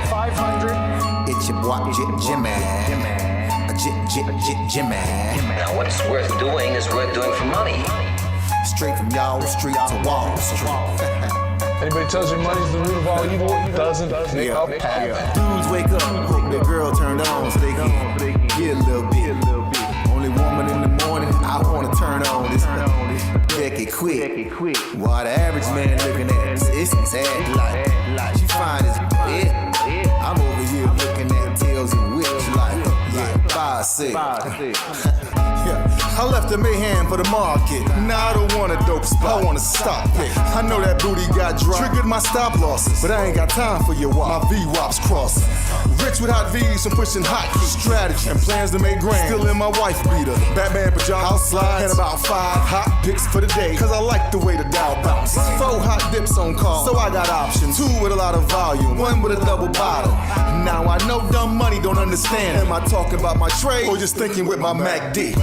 500. It's your boy Jimmy. Jimmy. Now, what's worth doing is worth doing for money. Straight from y'all street to Wall Street. Anybody tells you money's the root of all evil, doesn't make up happen. Dudes wake up, hope their girl turned on so they can get a little bit. Only woman in the morning I wanna turn on this Becky quick. While the average man looking at it's sad like she fine as yeah. I'm over here looking at tails and whips like 5-6. I left the mayhem for the market. Now I don't want a dope spot, I want a stop pick. I know that booty got dry, triggered my stop losses, but I ain't got time for your wop. My V-wops crossing. Rich with hot V's from pushing hot keys. Strategy and plans to make grand. Still in my wife beater, Batman pajamas, house slides, and about 5 hot picks for the day. Cause I like the way the Dow bounce. 4 hot dips on call, so I got options. 2 with a lot of volume, 1 with a double bottle. Now I know dumb money don't understand. Am I talking about my trade or just thinking with my MACD?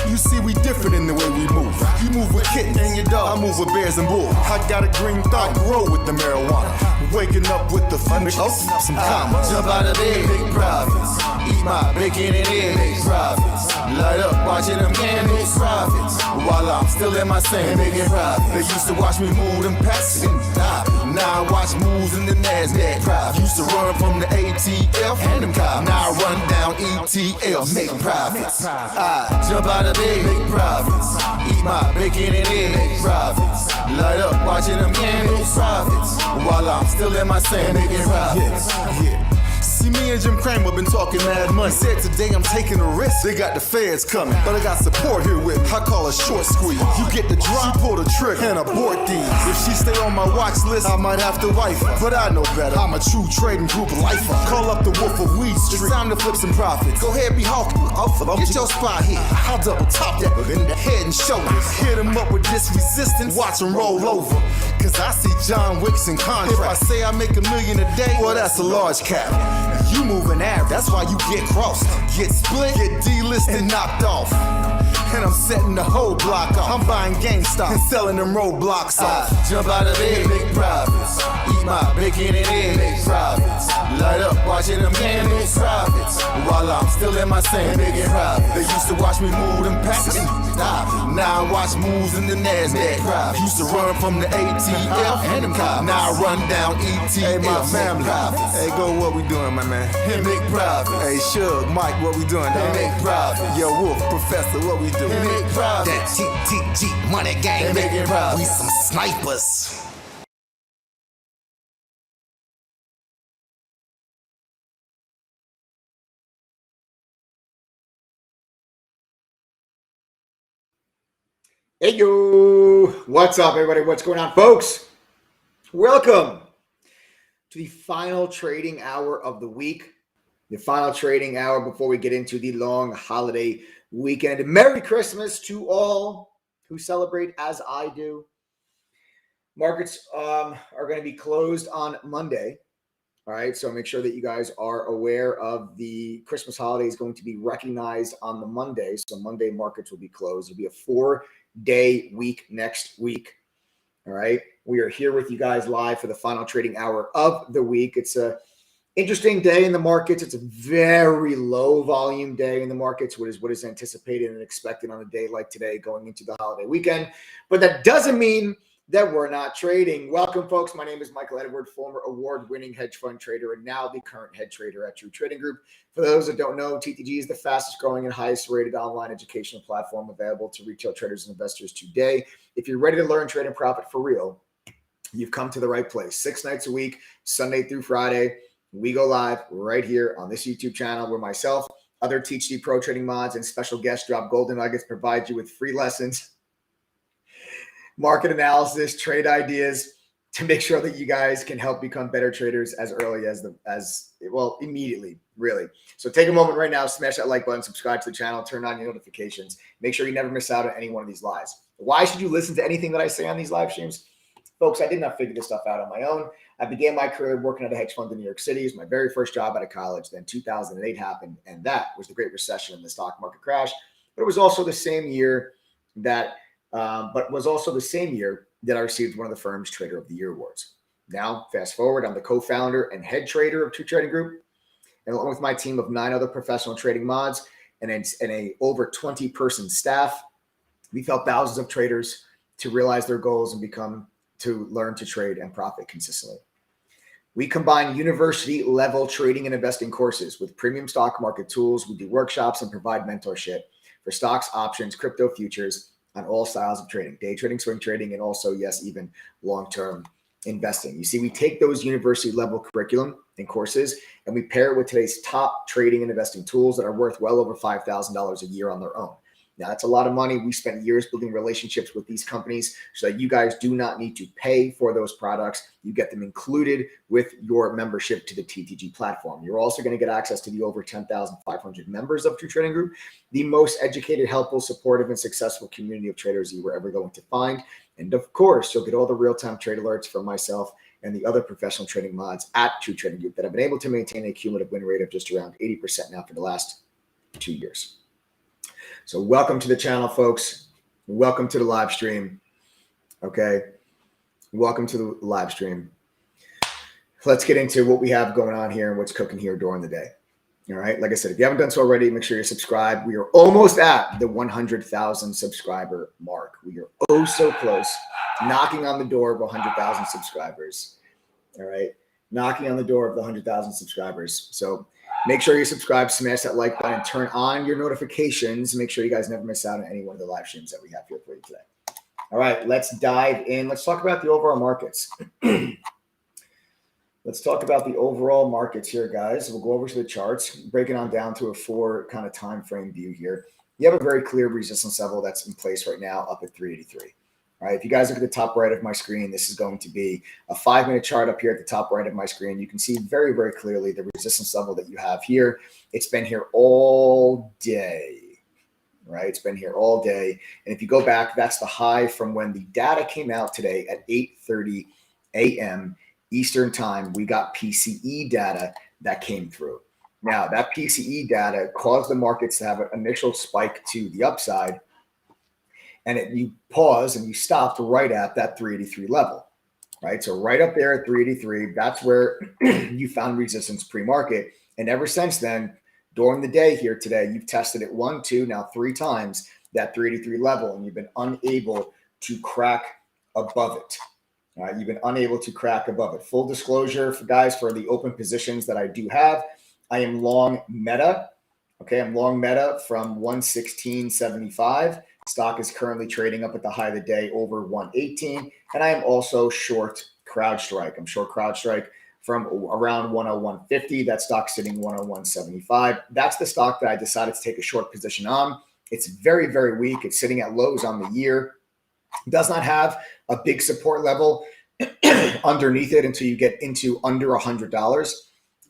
You see, we different in the way we move. You move with kittens and your dog, I move with bears and bulls. I got a green thought, grow with the marijuana. Waking up with the fun, open up some commas. Jump out of bed, make profits. Eat my bacon and egg, make profits. Light up, watching them candles, profits. While I'm still in my sand, making profits. They used to watch me move them packs and stop. Now I watch moves in the NASDAQ profits. Used to run from the ATF and them cops. Now I run down ETL, make profits. I jump out of bed, make profits. Eat my bacon and egg, make profits. Light up, watching them candles, profits. While I'm still in my sand, making profits. Yeah. See, me and Jim Cramer been talking mad money. Said today I'm taking a risk. They got the feds coming, but I got support here with me. I call a short squeeze. You get the drop, she pull the trigger, and abort these. If she stay on my watch list, I might have to wife her. But I know better. I'm a true trading group lifer. Call up the Wolf of Weed Street. It's time to flip some profits. Go ahead, be hawking. Get your spot here. I'll double top that in the head and shoulders. Hit him up with this resistance. Watch him roll over. Cause I see John Wicks in contract. If I say I make $1 million a day, well, that's a large cap. You moving average, that's why you get crossed. Get split, get delisted, and knocked off. And I'm setting the whole block off. I'm buying GameStop and selling them roadblocks off. Jump out of bed, make profits. Eat my bacon and egg, make profits. Light up, watching them candles, profits. While I'm still in my sand, making profits. They used to watch me move them packs and stop. Now I watch moves in the NASDAQ profits. Used to run from the ATF and them cops. Now I run down ETL. Hey, my family. Hey, go, what we doing, my man? Hey, make profits. Hey, Shug, Mike, what we doing, dog? Hey, make profits. Yo, Wolf, Professor, what we doing? Hey, make profits. That TTG money gang, hey, making profits. We some snipers. Hey yo, what's up everybody? What's going on, folks? Welcome to the final trading hour of the week. The final trading hour before we get into the long holiday weekend. Merry Christmas to all who celebrate as I do. Markets are going to be closed on Monday. All right, so make sure that you guys are aware of the Christmas holiday is going to be recognized on the Monday. So Monday markets will be closed. It'll be a 4-day week next week. All right, we are here with you guys live for the final trading hour of the week. It's a interesting day in the markets. It's a very low volume day in the markets, what is anticipated and expected on a day like today going into the holiday weekend. But that doesn't mean that we're not trading. Welcome, folks. My name is Michael Edward, former award-winning hedge fund trader and now the current head trader at True Trading Group. For those that don't know, TTG is the fastest growing and highest rated online educational platform available to retail traders and investors today. If you're ready to learn, trade, and profit for real, you've come to the right place. 6 nights a week, Sunday through Friday, we go live right here on this YouTube channel where myself, other TTG Pro Trading mods, and special guests drop golden nuggets, provide you with free lessons, market analysis, trade ideas to make sure that you guys can help become better traders as early as immediately, really. So take a moment right now, smash that like button, subscribe to the channel, turn on your notifications. Make sure you never miss out on any one of these lives. Why should you listen to anything that I say on these live streams? Folks, I did not figure this stuff out on my own. I began my career working at a hedge fund in New York City. It was my very first job out of college. Then 2008 happened, and that was the Great Recession and the stock market crash. But it was also the same year that I received one of the firm's Trader of the Year awards. Now, fast forward, I'm the co-founder and head trader of True Trading Group, and along with my team of 9 other professional trading mods and a over 20-person staff, we've helped thousands of traders to realize their goals and to learn to trade and profit consistently. We combine university-level trading and investing courses with premium stock market tools. We do workshops and provide mentorship for stocks, options, crypto futures, on all styles of trading, day trading, swing trading, and also, yes, even long-term investing. You see, we take those university-level curriculum and courses, and we pair it with today's top trading and investing tools that are worth well over $5,000 a year on their own. Now, that's a lot of money. We spent years building relationships with these companies so that you guys do not need to pay for those products. You get them included with your membership to the TTG platform. You're also going to get access to the over 10,500 members of True Trading Group, the most educated, helpful, supportive, and successful community of traders you were ever going to find. And of course, you'll get all the real-time trade alerts from myself and the other professional trading mods at True Trading Group that have been able to maintain a cumulative win rate of just around 80% now for the last 2 years. So welcome to the channel, folks. Welcome to the live stream. Okay. Welcome to the live stream. Let's get into what we have going on here and what's cooking here during the day. All right. Like I said, if you haven't done so already, make sure you're subscribed. We are almost at the 100,000 subscriber mark. We are oh so close, knocking on the door of 100,000 subscribers. All right. Knocking on the door of the 100,000 subscribers. So make sure you subscribe, smash that like button, turn on your notifications. Make sure you guys never miss out on any one of the live streams that we have here for you today. All right, let's dive in. Let's talk about the overall markets. Let's talk about the overall markets here, guys. We'll go over to the charts, breaking on down to a 4 kind of time frame view here. You have a very clear resistance level that's in place right now up at 383. All right, if you guys look at the top right of my screen, this is going to be a 5-minute chart up here at the top right of my screen. You can see very, very clearly the resistance level that you have here. It's been here all day, right? It's been here all day. And if you go back, that's the high from when the data came out today at 8:30 a.m. Eastern time. We got PCE data that came through. Now, that PCE data caused the markets to have an initial spike to the upside. And you pause and you stopped right at that 383 level, right? So right up there at 383, that's where you found resistance pre-market. And ever since then, during the day here today, you've tested it 1, 2, now 3 times that 383 level, and you've been unable to crack above it. All right, you've been unable to crack above it. Full disclosure, for guys, for the open positions that I do have, I am long Meta. Okay, I'm long Meta from 116.75. Stock is currently trading up at the high of the day over 118. And I am also short CrowdStrike. I'm short CrowdStrike from around 101.50. That stock's sitting 101.75. That's the stock that I decided to take a short position on. It's very, very weak. It's sitting at lows on the year. It does not have a big support level underneath it until you get into under $100.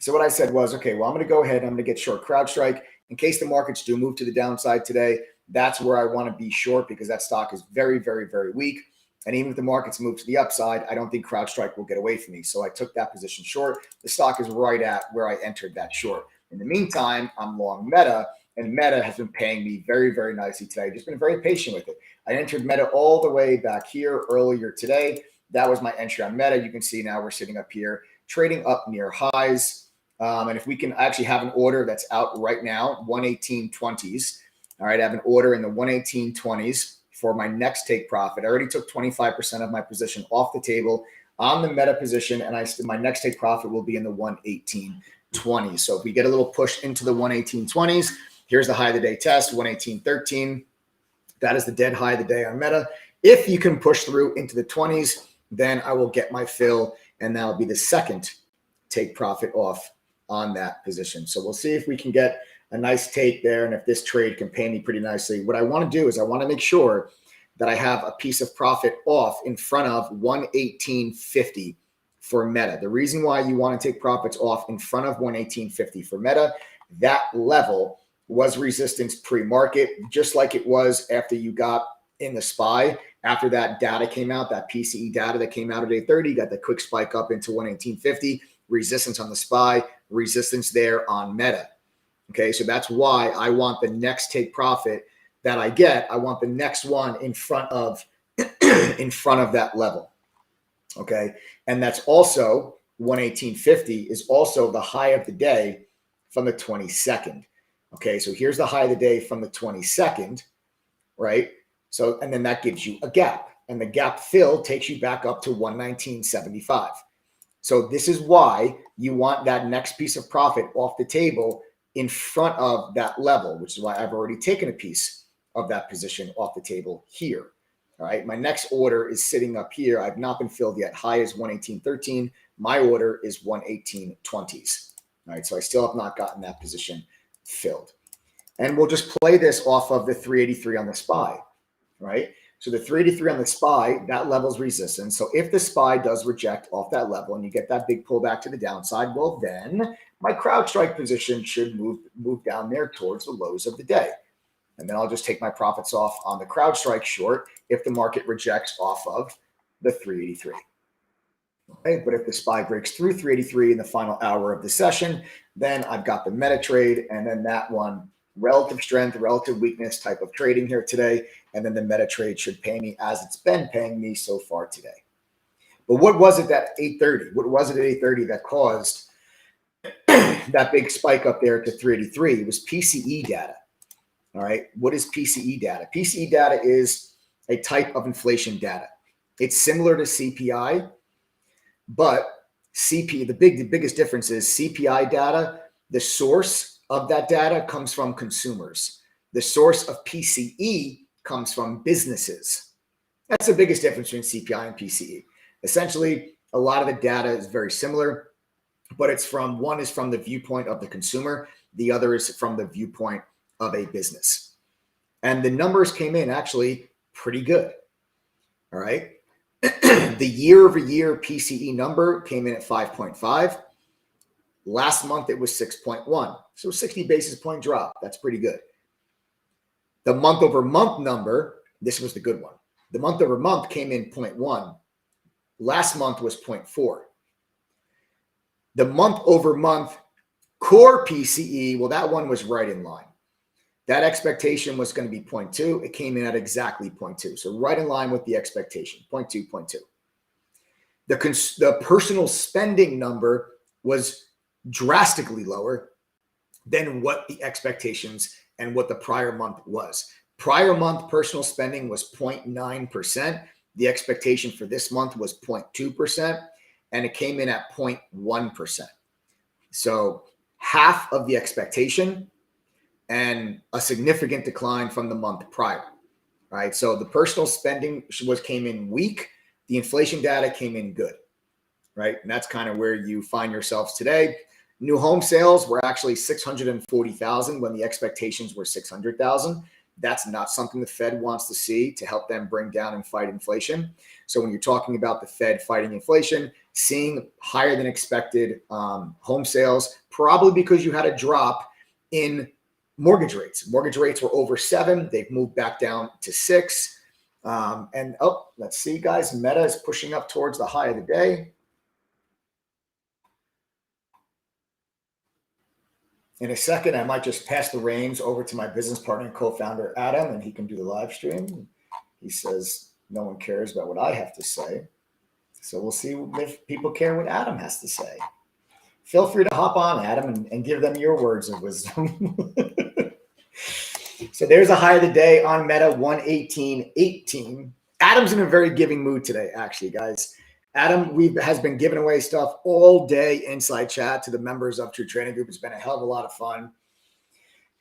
So what I said was, okay, well, I'm going to go ahead. I'm going to get short CrowdStrike in case the markets do move to the downside today. That's where I want to be short because that stock is very, very, very weak. And even if the markets move to the upside, I don't think CrowdStrike will get away from me. So I took that position short. The stock is right at where I entered that short. In the meantime, I'm long Meta, and Meta has been paying me very, very nicely today. I've just been very patient with it. I entered Meta all the way back here earlier today. That was my entry on Meta. You can see now we're sitting up here, trading up near highs. And if we can actually have an order that's out right now, 118.20s. All right, I have an order in the 118.20s for my next take profit. I already took 25% of my position off the table on the Meta position, and my next take profit will be in the 118.20s. So if we get a little push into the 118.20s, here's the high of the day test, 118.13. That is the dead high of the day on Meta. If you can push through into the 20s, then I will get my fill, and that'll be the second take profit off on that position. So we'll see if we can get a nice take there, and if this trade can pay me pretty nicely. What I want to do is I want to make sure that I have a piece of profit off in front of 118.50 for Meta. The reason why you want to take profits off in front of 118.50 for Meta, that level was resistance pre-market, just like it was after you got in the SPY. After that data came out, that PCE data that came out at 8:30, got the quick spike up into 118.50, resistance on the SPY, resistance there on Meta. Okay, so that's why I want the next take profit that I get. I want the next one in front of that level. Okay. And that's also 118.50 is also the high of the day from the 22nd. Okay. So here's the high of the day from the 22nd, right? So, and then that gives you a gap, and the gap fill takes you back up to 119.75. So this is why you want that next piece of profit off the table in front of that level, which is why I've already taken a piece of that position off the table here. All right. My next order is sitting up here. I've not been filled yet. High is 118.13. My order is 118.20s. All right. So I still have not gotten that position filled. And we'll just play this off of the 383 on the SPY. Right. So the 383 on the SPY, that level's resistance. So if the SPY does reject off that level and you get that big pullback to the downside, well, then my CrowdStrike position should move down there towards the lows of the day. And then I'll just take my profits off on the CrowdStrike short if the market rejects off of the 383. Okay, but if the SPY breaks through 383 in the final hour of the session, then I've got the meta trade, and then that one, relative strength, relative weakness type of trading here today. And then the meta trade should pay me as it's been paying me so far today. But what was it at 8:30? What was it at 8:30 that caused that big spike up there to 383? It was PCE data. All right. What is PCE data? PCE data is a type of inflation data. It's similar to CPI, but the biggest difference is CPI data, the source of that data comes from consumers. The source of PCE comes from businesses. That's the biggest difference between CPI and PCE. Essentially, a lot of the data is very similar, but one is from the viewpoint of the consumer. The other is from the viewpoint of a business. And the numbers came in actually pretty good. All right. The year-over-year PCE number came in at 5.5. Last month, it was 6.1. So 60 basis point drop. That's pretty good. The month-over-month number, this was the good one. The month-over-month came in 0.1. Last month was 0.4. The month-over-month core PCE, well, that one was right in line. That expectation was going to be 0.2. It came in at exactly 0.2. So right in line with the expectation, 0.2, 0.2. The personal spending number was drastically lower than what the expectations and what the prior month was. Prior month personal spending was 0.9%. The expectation for this month was 0.2%, and it came in at 0.1%. So half of the expectation and a significant decline from the month prior, right? So the personal spending came in weak. The inflation data came in good, right? And that's kind of where you find yourselves today. New home sales were actually 640,000 when the expectations were 600,000. That's not something the Fed wants to see to help them bring down and fight inflation. So when you're talking about the Fed fighting inflation, seeing higher than expected home sales, probably because you had a drop in mortgage rates. Mortgage rates were over 7. They've moved back down to 6. Let's see, guys. Meta is pushing up towards the high of the day. In a second, I might just pass the reins over to my business partner and co-founder, Adam, and he can do the live stream. He says no one cares about what I have to say. So we'll see if people care what Adam has to say. Feel free to hop on, Adam, and give them your words of wisdom. So there's a high of the day on Meta, 118.18. Adam's in a very giving mood today, actually, guys. Adam has been giving away stuff all day inside chat to the members of True Trading Group. It's been a hell of a lot of fun.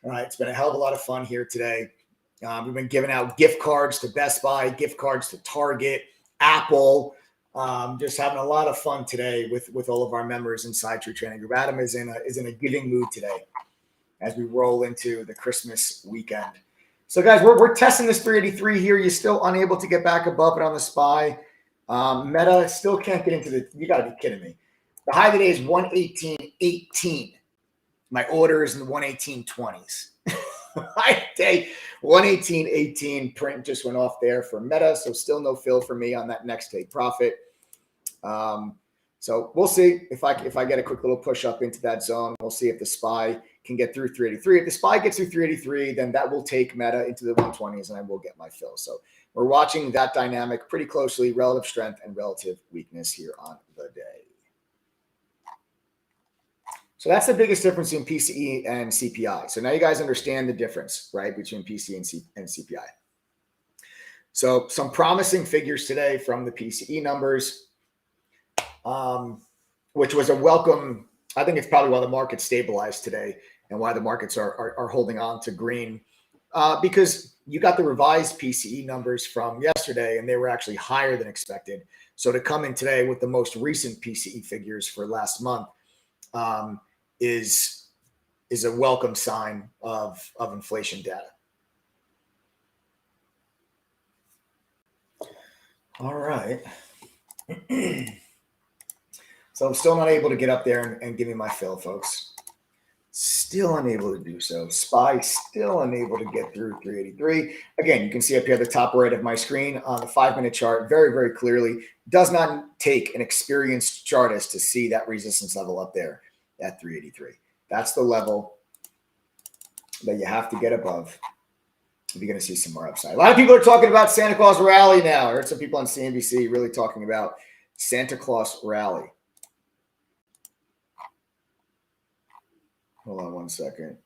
All right, it's been a hell of a lot of fun here today. We've been giving out gift cards to Best Buy, gift cards to Target, Apple. Just having a lot of fun today with all of our members inside True Trading Group. Adam is in a giving mood today as we roll into the Christmas weekend. So, guys, we're testing this 383 here. You're still unable to get back above it on the SPY. Meta still can't get into you got to be kidding me. The high of the day is 118.18. My order is in the 118.20s. High day 118.18. Print just went off there for Meta, so still no fill for me on that next day profit. So we'll see if I get a quick little push up into that zone. We'll see if the SPY can get through 383. If the SPY gets through 383, then that will take Meta into the 120s, and I will get my fill. So we're watching that dynamic pretty closely, relative strength and relative weakness here on the day. So that's the biggest difference in PCE and CPI. So now you guys understand the difference, right, between PCE and CPI. So some promising figures today from the PCE numbers. Which was a welcome. I think it's probably why the market stabilized today and why the markets are holding on to green, because you got the revised PCE numbers from yesterday and they were actually higher than expected. So to come in today with the most recent PCE figures for last month is a welcome sign of inflation data. All right. So I'm still not able to get up there and give me my fill, folks. Still unable to do so. SPY still unable to get through 383. Again, you can see up here at the top right of my screen on the 5-minute chart very, very clearly. Does not take an experienced chartist to see that resistance level up there at 383. That's the level that you have to get above if you're going to see some more upside. A lot of people are talking about Santa Claus rally now. I heard some people on CNBC really talking about Santa Claus rally. Hold on one second.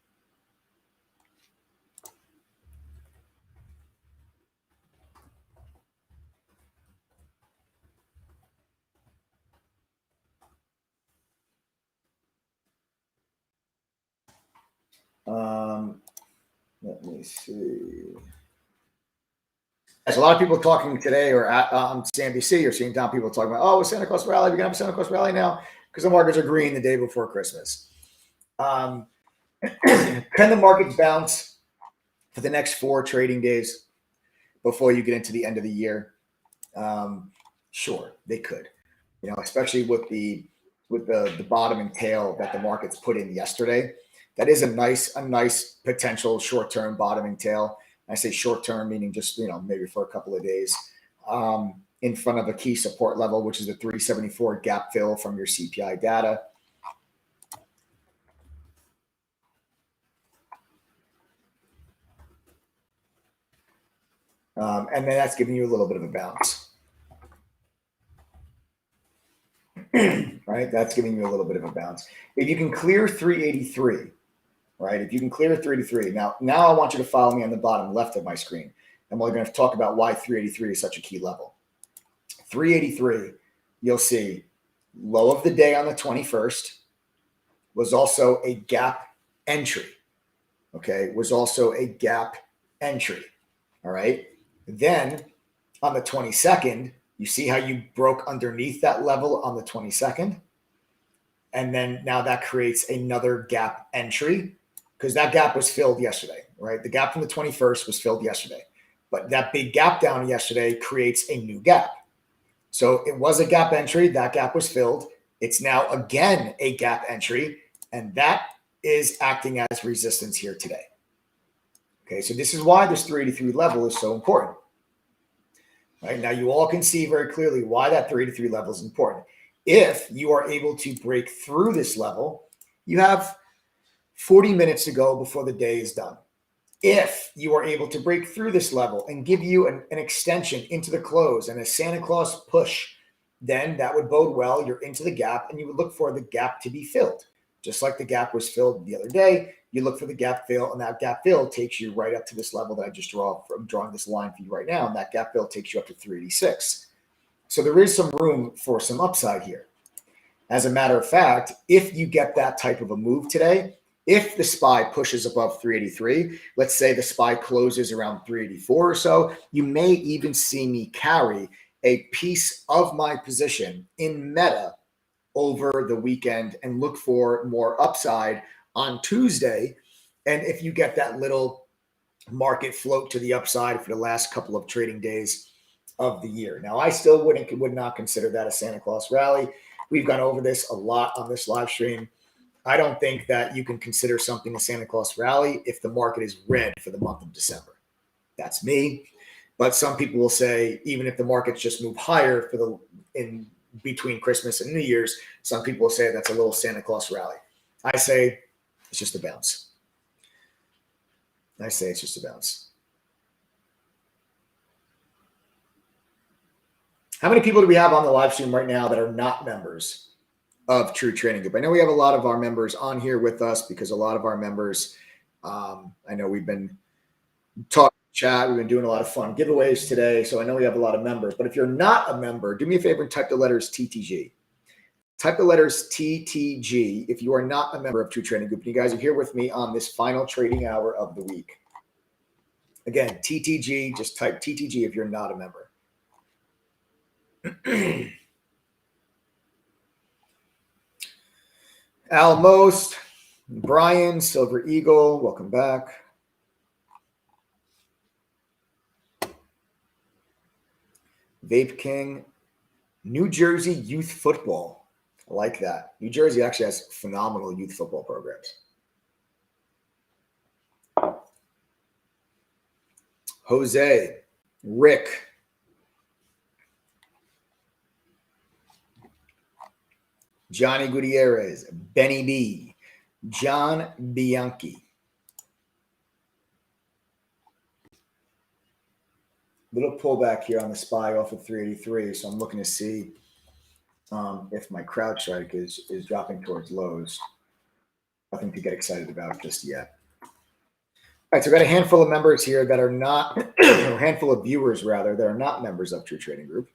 Let me see. There's a lot of people talking today or on CNBC or seeing down people talking about, oh, Santa Claus rally. We're going to have a Santa Claus rally now because the markets are green the day before Christmas. Can the markets bounce for the next 4 trading days before you get into the end of the year? Sure, they could. You know, especially with the bottom and tail that the markets put in yesterday. That is a nice potential short-term bottoming tail. I say short-term meaning just, you know, maybe for a couple of days in front of a key support level, which is the 374 gap fill from your CPI data. And then that's giving you a little bit of a bounce. Right? That's giving you a little bit of a bounce. If you can clear 383, right? If you can clear 383, now I want you to follow me on the bottom left of my screen. And we're going to talk about why 383 is such a key level. 383, you'll see low of the day on the 21st was also a gap entry. Okay, was also a gap entry. All right. Then on the 22nd, you see how you broke underneath that level on the 22nd. And then now that creates another gap entry because that gap was filled yesterday, right? The gap from the 21st was filled yesterday. But that big gap down yesterday creates a new gap. So it was a gap entry. That gap was filled. It's now again a gap entry. And that is acting as resistance here today. Okay, so this is why this 383 level is so important. Right now, you all can see very clearly why that 383 level is important. If you are able to break through this level, you have 40 minutes to go before the day is done. If you are able to break through this level and give you an extension into the close and a Santa Claus push, then that would bode well. You're into the gap and you would look for the gap to be filled. Just like the gap was filled the other day, you look for the gap fill, and that gap fill takes you right up to this level that I just I'm drawing this line for you right now, and that gap fill takes you up to 386. So there is some room for some upside here. As a matter of fact, if you get that type of a move today, if the SPY pushes above 383, let's say the SPY closes around 384 or so, you may even see me carry a piece of my position in Meta over the weekend and look for more upside on Tuesday. And if you get that little market float to the upside for the last couple of trading days of the year. Now, I still would not consider that a Santa Claus rally. We've gone over this a lot on this live stream. I don't think that you can consider something a Santa Claus rally if the market is red for the month of December. That's me. But some people will say, even if the markets just move higher for between Christmas and New Year's. Some people say that's a little Santa Claus rally. I say it's just a bounce. I say it's just a bounce. How many people do we have on the live stream right now that are not members of True Trading Group? I know we have a lot of our members on here with us because a lot of our members, I know we've been talking chat. We've been doing a lot of fun giveaways today. So I know we have a lot of members. But if you're not a member, do me a favor and type the letters TTG. Type the letters TTG if you are not a member of True Trading Group. And you guys are here with me on this final trading hour of the week. Again, TTG, just type TTG if you're not a member. Al Most, Brian, Silver Eagle, welcome back. Vape King, New Jersey Youth Football. I like that. New Jersey actually has phenomenal youth football programs. Jose, Rick, Johnny Gutierrez, Benny B, John Bianchi. Little pullback here on the SPY off of 383. So I'm looking to see if my crowd strike is dropping towards lows. Nothing to get excited about just yet. All right, so I've got a handful of members here that are not, or a handful of viewers rather, that are not members of True Trading Group.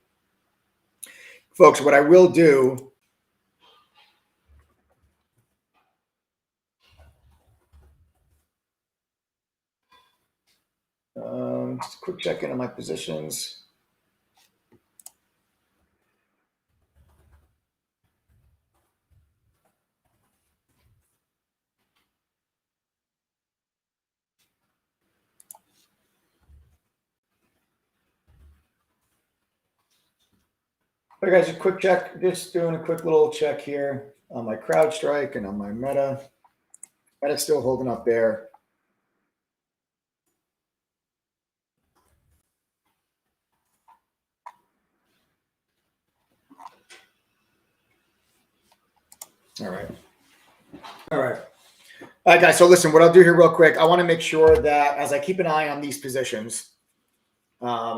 Folks, what I will do, just a quick check-in on my positions. All right, guys, a quick check. Just doing a quick little check here on my crowd strike and on my meta. Meta's still holding up there. All right. All right. All right, guys. So listen, what I'll do here real quick, I want to make sure that as I keep an eye on these positions, I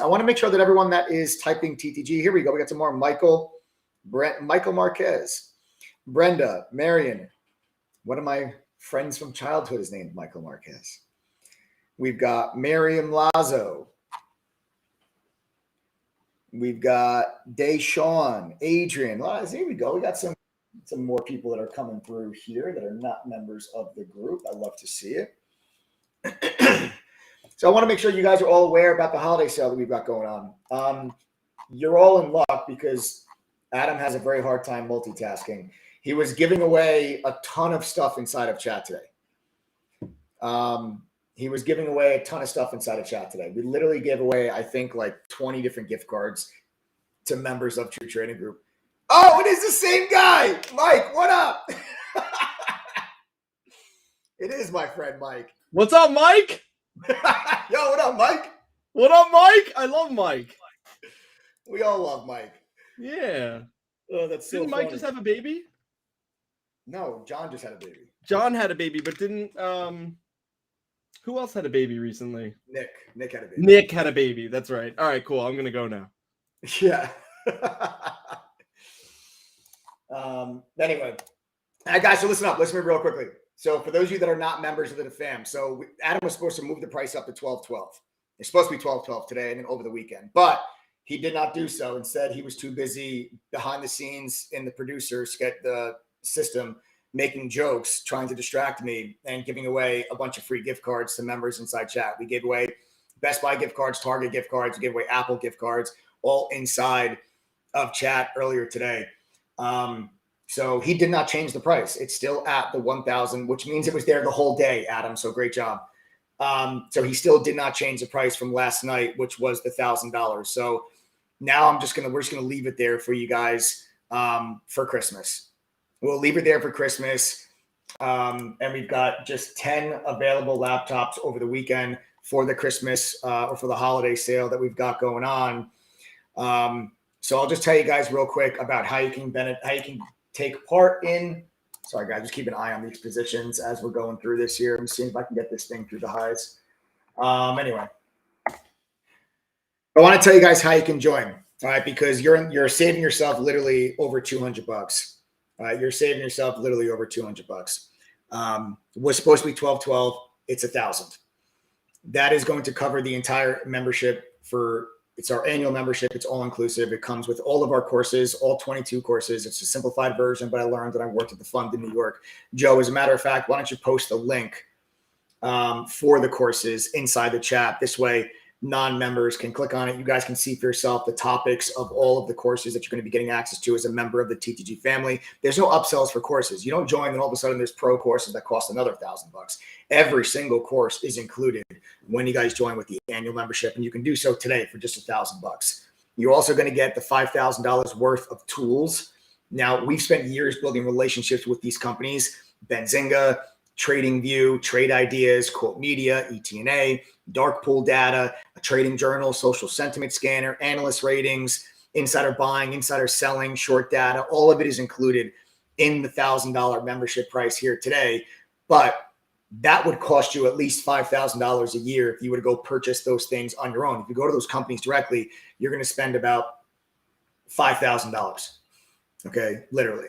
want to make sure that everyone that is typing TTG, here we go. We got some more. Michael Marquez, Brenda, Marion. One of my friends from childhood is named Michael Marquez. We've got Miriam Lazo. We've got Deshawn, Adrian. Here we go. We got some more people that are coming through here that are not members of the group. I love to see it. So I want to make sure you guys are all aware about the holiday sale that we've got going on. You're all in luck because Adam has a very hard time multitasking. He was giving away a ton of stuff inside of chat today. He was giving away a ton of stuff inside of chat today. We literally gave away, I think, like 20 different gift cards to members of True Trading Group. Oh, it is the same guy. Mike, what up? It is my friend, Mike. What's up, Mike? Yo, what up, Mike? What up, Mike? I love Mike. We all love Mike. Yeah. Oh, that's so Didn't funny. Mike just have a baby? No, John just had a baby. John had a baby, but didn't who else had a baby recently? Nick had a baby. Nick had a baby. That's right. All right, cool. I'm gonna go now. Yeah. Anyway, all right, guys. So listen up. Listen to me real quickly. So for those of you that are not members of the fam, so Adam was supposed to move the price up to 12.12. It's supposed to be 12.12 today and then over the weekend, but he did not do so. Instead, he was too busy behind the scenes in the producers get the system making jokes, trying to distract me and giving away a bunch of free gift cards to members inside chat. We gave away Best Buy gift cards, Target gift cards, we gave away Apple gift cards, all inside of chat earlier today. So he did not change the price. It's still at the 1,000, which means it was there the whole day, Adam. So great job. So he still did not change the price from last night, which was the $1,000. So now we're just gonna leave it there for you guys for Christmas. We'll leave it there for Christmas. And we've got just 10 available laptops over the weekend for the Christmas or for the holiday sale that we've got going on. So I'll just tell you guys real quick about how you can take part in. Sorry, guys, just keep an eye on these positions as we're going through this here. I'm seeing if I can get this thing through the highs. Anyway, I want to tell you guys how you can join. All right, because you're saving yourself literally over $200. All right, you're saving yourself literally over $200. Was supposed to be 1212. It's 1,000. That is going to cover the entire membership it's our annual membership. It's all inclusive. It comes with all of our courses, all 22 courses. It's a simplified version, but I learned that I worked at the fund in New York. Joe, as a matter of fact, why don't you post the link for the courses inside the chat? This way, non-members can click on it. You guys can see for yourself the topics of all of the courses that you're going to be getting access to as a member of the TTG family. There's no upsells for courses. You don't join and all of a sudden there's pro courses that cost another $1,000. Every single course is included when you guys join with the annual membership, and you can do so today for just $1,000. You're also going to get the $5,000 worth of tools. Now, we've spent years building relationships with these companies: Benzinga, TradingView, Trade Ideas, Quote Media, ETNA, dark pool data, a trading journal, social sentiment scanner, analyst ratings, insider buying, insider selling, short data. All of it is included in the $1,000 membership price here today. But that would cost you at least $5,000 a year if you were to go purchase those things on your own. If you go to those companies directly, you're going to spend about $5,000. Okay, literally.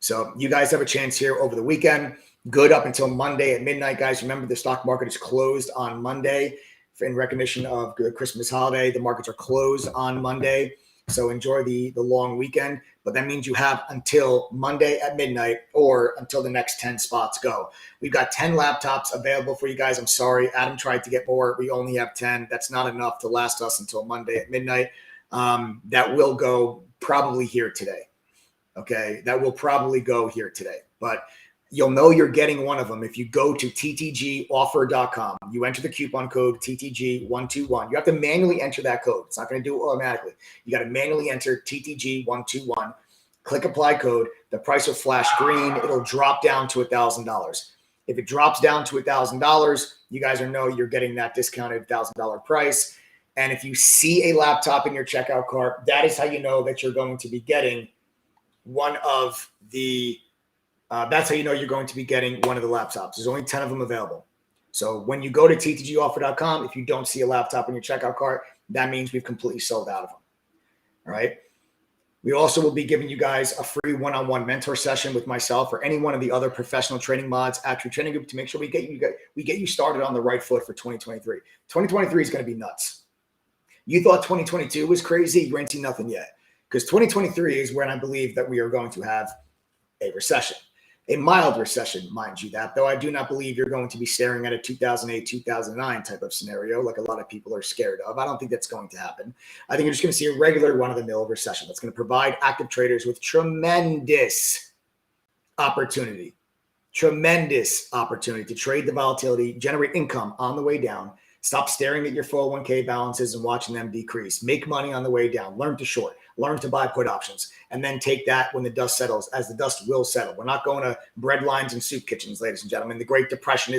So you guys have a chance here over the weekend. Good up until Monday at midnight, guys. Remember, the stock market is closed on Monday in recognition of the Christmas holiday. The markets are closed on Monday. So enjoy the long weekend. But that means you have until Monday at midnight or until the next 10 spots go. We've got 10 laptops available for you guys. I'm sorry. Adam tried to get more. We only have 10. That's not enough to last us until Monday at midnight. That will go probably here today. Okay. That will probably go here today. But you'll know you're getting one of them if you go to ttgoffer.com. You enter the coupon code TTG121. You have to manually enter that code. It's not going to do it automatically. You got to manually enter TTG121. Click apply code. The price will flash green. It'll drop down to $1,000. If it drops down to $1,000, you guys know you're getting that discounted $1,000 price. And if you see a laptop in your checkout cart, that is how you know that you're going to be getting one of the that's how you know you're going to be getting one of the laptops. There's only 10 of them available. So when you go to ttgoffer.com, if you don't see a laptop in your checkout cart, that means we've completely sold out of them. All right. We also will be giving you guys a free one-on-one mentor session with myself or any one of the other professional training mods at True Training Group to make sure we get you started on the right foot for 2023. 2023 is going to be nuts. You thought 2022 was crazy. You ain't seen nothing yet, because 2023 is when I believe that we are going to have a recession. A mild recession, mind you that, though I do not believe you're going to be staring at a 2008, 2009 type of scenario like a lot of people are scared of. I don't think that's going to happen. I think you're just going to see a regular run-of-the-mill recession that's going to provide active traders with tremendous opportunity to trade the volatility, generate income on the way down, stop staring at your 401k balances and watching them decrease, make money on the way down, learn to short, learn to buy put options, and then take that when the dust settles, as the dust will settle. We're not going to bread lines and soup kitchens, ladies and gentlemen. The Great Depression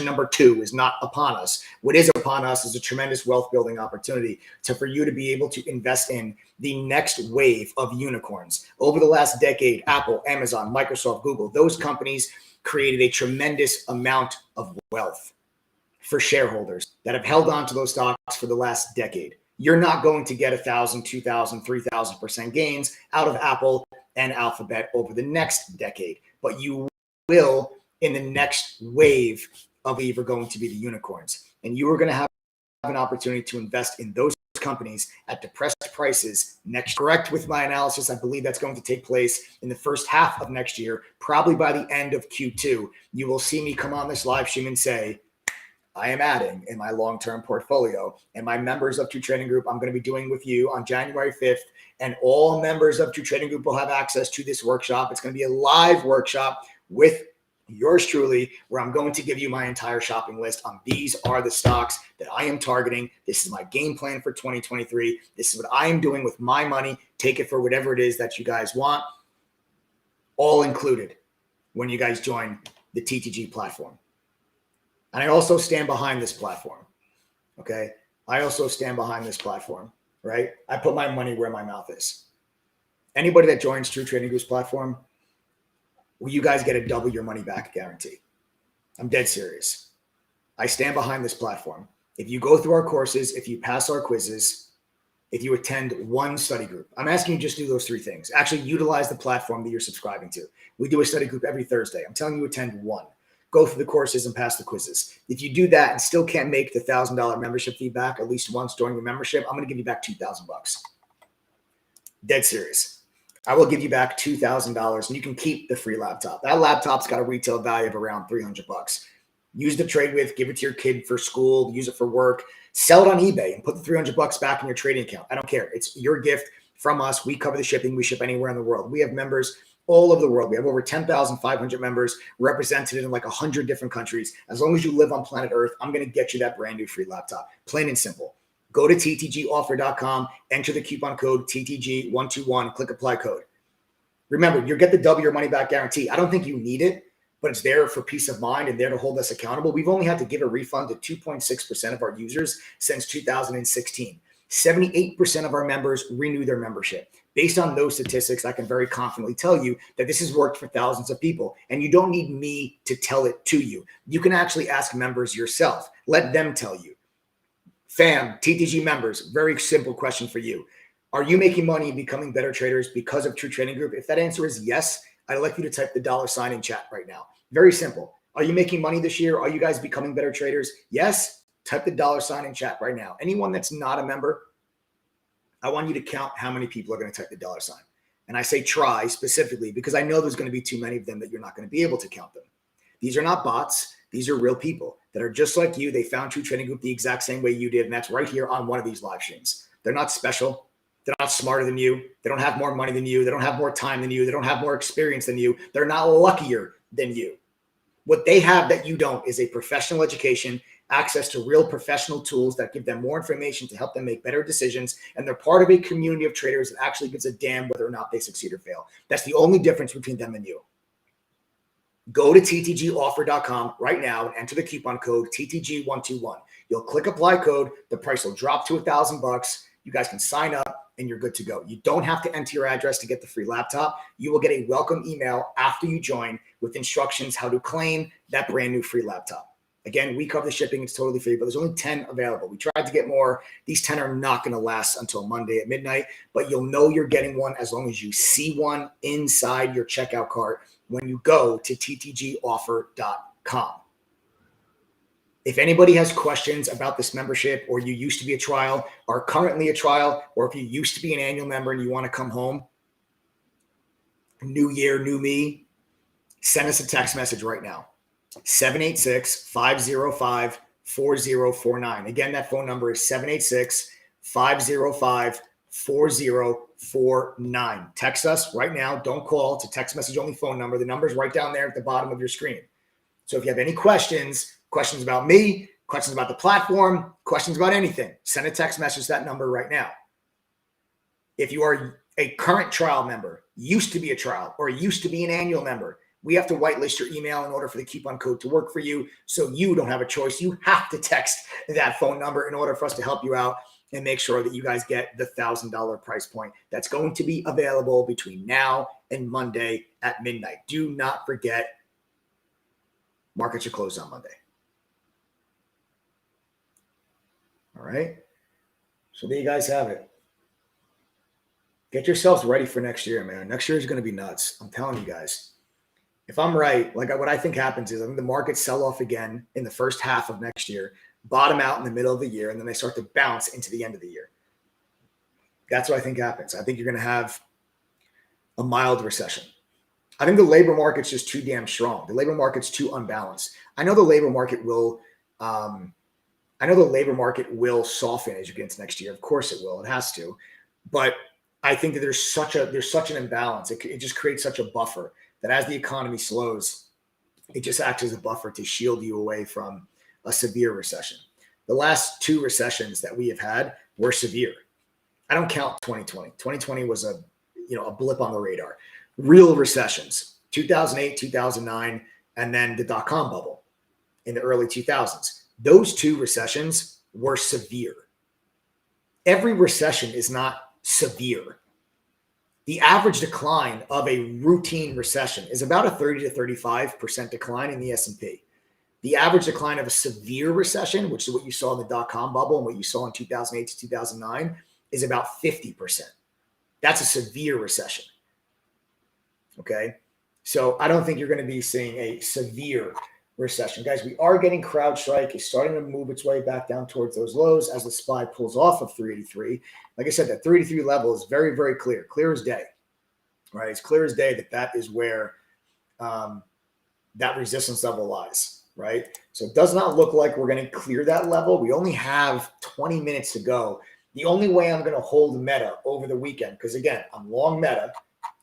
number 2 is not upon us. What is upon us is a tremendous wealth building opportunity for you to be able to invest in the next wave of unicorns. Over the last decade, Apple, Amazon, Microsoft, Google, those companies created a tremendous amount of wealth for shareholders that have held on to those stocks for the last decade. You're not going to get 1,000, 2,000, 3,000% gains out of Apple and Alphabet over the next decade, but you will in the next wave of are going to be the unicorns. And you are going to have an opportunity to invest in those companies at depressed prices next. Correct with my analysis. I believe that's going to take place in the first half of next year, probably by the end of Q2. You will see me come on this live stream and say, I am adding in my long-term portfolio, and my members of True Trading Group, I'm going to be doing with you on January 5th, and all members of True Trading Group will have access to this workshop. It's going to be a live workshop with yours truly, where I'm going to give you my entire shopping list on these are the stocks that I am targeting. This is my game plan for 2023. This is what I am doing with my money. Take it for whatever it is that you guys want. All included when you guys join the TTG platform. And I also stand behind this platform. Okay. I also stand behind this platform. right? I put my money where my mouth is. Anybody that joins True Trading Group's platform, will you guys get a double your money back guarantee? I'm dead serious. I stand behind this platform. If you go through our courses, if you pass our quizzes, if you attend one study group, I'm asking you just do those 3 things. Actually utilize the platform that you're subscribing to. We do a study group every Thursday. I'm telling you, attend one. Go through the courses and pass the quizzes. If you do that and still can't make the $1,000 membership fee back at least once during your membership, I'm going to give you back $2,000. Dead serious. I will give you back $2,000 and you can keep the free laptop. That laptop's got a retail value of around $300. Use the trade with, give it to your kid for school, use it for work, sell it on eBay and put the $300 back in your trading account. I don't care. It's your gift from us. We cover the shipping. We ship anywhere in the world. We have members all over the world. We have over 10,500 members represented in like 100 different countries. As long as you live on planet Earth, I'm going to get you that brand new free laptop. Plain and simple. Go to ttgoffer.com, enter the coupon code TTG121, click apply code. Remember, you'll get the double your money back guarantee. I don't think you need it, but it's there for peace of mind and there to hold us accountable. We've only had to give a refund to 2.6% of our users since 2016. 78% of our members renew their membership. Based on those statistics, I can very confidently tell you that this has worked for thousands of people, and you don't need me to tell it to you. You can actually ask members yourself. Let them tell you. Fam, TTG members, very simple question for you. Are you making money and becoming better traders because of True Trading Group? If that answer is yes, I'd like you to type the $ in chat right now. Very simple. Are you making money this year? Are you guys becoming better traders? Yes. Type the $ in chat right now. Anyone that's not a member, I want you to count how many people are going to type the $. And I say try specifically because I know there's going to be too many of them that you're not going to be able to count them. These are not bots. These are real people that are just like you. They found True Trading Group the exact same way you did. And that's right here on one of these live streams. They're not special. They're not smarter than you. They don't have more money than you. They don't have more time than you. They don't have more experience than you. They're not luckier than you. What they have that you don't is a professional education, access to real professional tools that give them more information to help them make better decisions. And they're part of a community of traders that actually gives a damn whether or not they succeed or fail. That's the only difference between them and you. Go to ttgoffer.com right now and enter the coupon code TTG121. You'll click apply code. The price will drop to $1,000. You guys can sign up and you're good to go. You don't have to enter your address to get the free laptop. You will get a welcome email after you join with instructions how to claim that brand new free laptop. Again, we cover the shipping. It's totally free, but there's only 10 available. We tried to get more. These 10 are not going to last until Monday at midnight, but you'll know you're getting one as long as you see one inside your checkout cart when you go to ttgoffer.com. If anybody has questions about this membership, or you used to be a trial, are currently a trial, or if you used to be an annual member and you want to come home, new year, new me, send us a text message right now. 786-505-4049. Again, that phone number is 786-505-4049. Text us right now. Don't call. It's a text message only phone number. The number is right down there at the bottom of your screen. So if you have any questions about me, questions about the platform, questions about anything, send a text message to that number right now. If you are a current trial member, used to be a trial, or used to be an annual member, we have to whitelist your email in order for the coupon code to work for you. So you don't have a choice. You have to text that phone number in order for us to help you out and make sure that you guys get the $1,000 price point that's going to be available between now and Monday at midnight. Do not forget, markets are closed on Monday. All right. So there you guys have it. Get yourselves ready for next year, man. Next year is going to be nuts. I'm telling you guys. If I'm right, like what I think happens is I think the markets sell off again in the first half of next year, bottom out in the middle of the year, and then they start to bounce into the end of the year. That's what I think happens. I think you're going to have a mild recession. I think the labor market's just too damn strong. The labor market's too unbalanced. I know the labor market will soften as you get into next year. Of course it will. It has to. But I think that there's such an imbalance. It just creates such a buffer that as the economy slows, it just acts as a buffer to shield you away from a severe recession. The last 2 recessions that we have had were severe. I don't count 2020. 2020 was a blip on the radar. Real recessions, 2008, 2009, and then the dot-com bubble in the early 2000s. Those 2 recessions were severe. every recession is not severe. The average decline of a routine recession is about a 30 to 35% decline in the S&P. The average decline of a severe recession, which is what you saw in the dot-com bubble and what you saw in 2008 to 2009, is about 50%. That's a severe recession. Okay? So I don't think you're going to be seeing a severe recession. Guys, we are getting CrowdStrike. It's starting to move its way back down towards those lows as the SPY pulls off of 383. Like I said, that 383 level is very, very clear. Clear as day. Right? It's clear as day that is where that resistance level lies. Right? So it does not look like we're going to clear that level. We only have 20 minutes to go. The only way I'm going to hold Meta over the weekend, because again, I'm long Meta,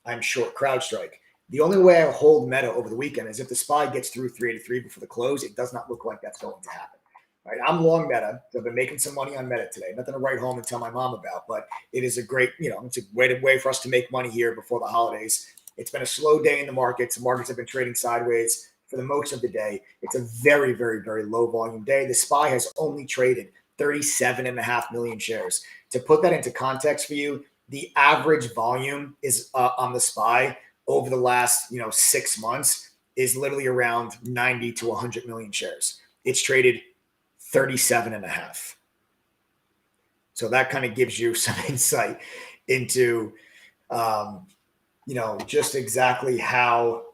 I'm short CrowdStrike. The only way I hold Meta over the weekend is if the SPY gets through 383 before the close. It does not look like that's going to happen. Right? I'm long Meta. I've been making some money on Meta today. Nothing to write home and tell my mom about, but it is a great, it's a great way for us to make money here before the holidays. It's been a slow day in the markets. The markets have been trading sideways for the most of the day. It's a very, very, very low volume day. The SPY has only traded 37.5 million shares. To put that into context for you, the average volume is on the SPY over the last 6 months is literally around 90 to 100 million shares. It's traded 37.5. So that kind of gives you some insight into just exactly how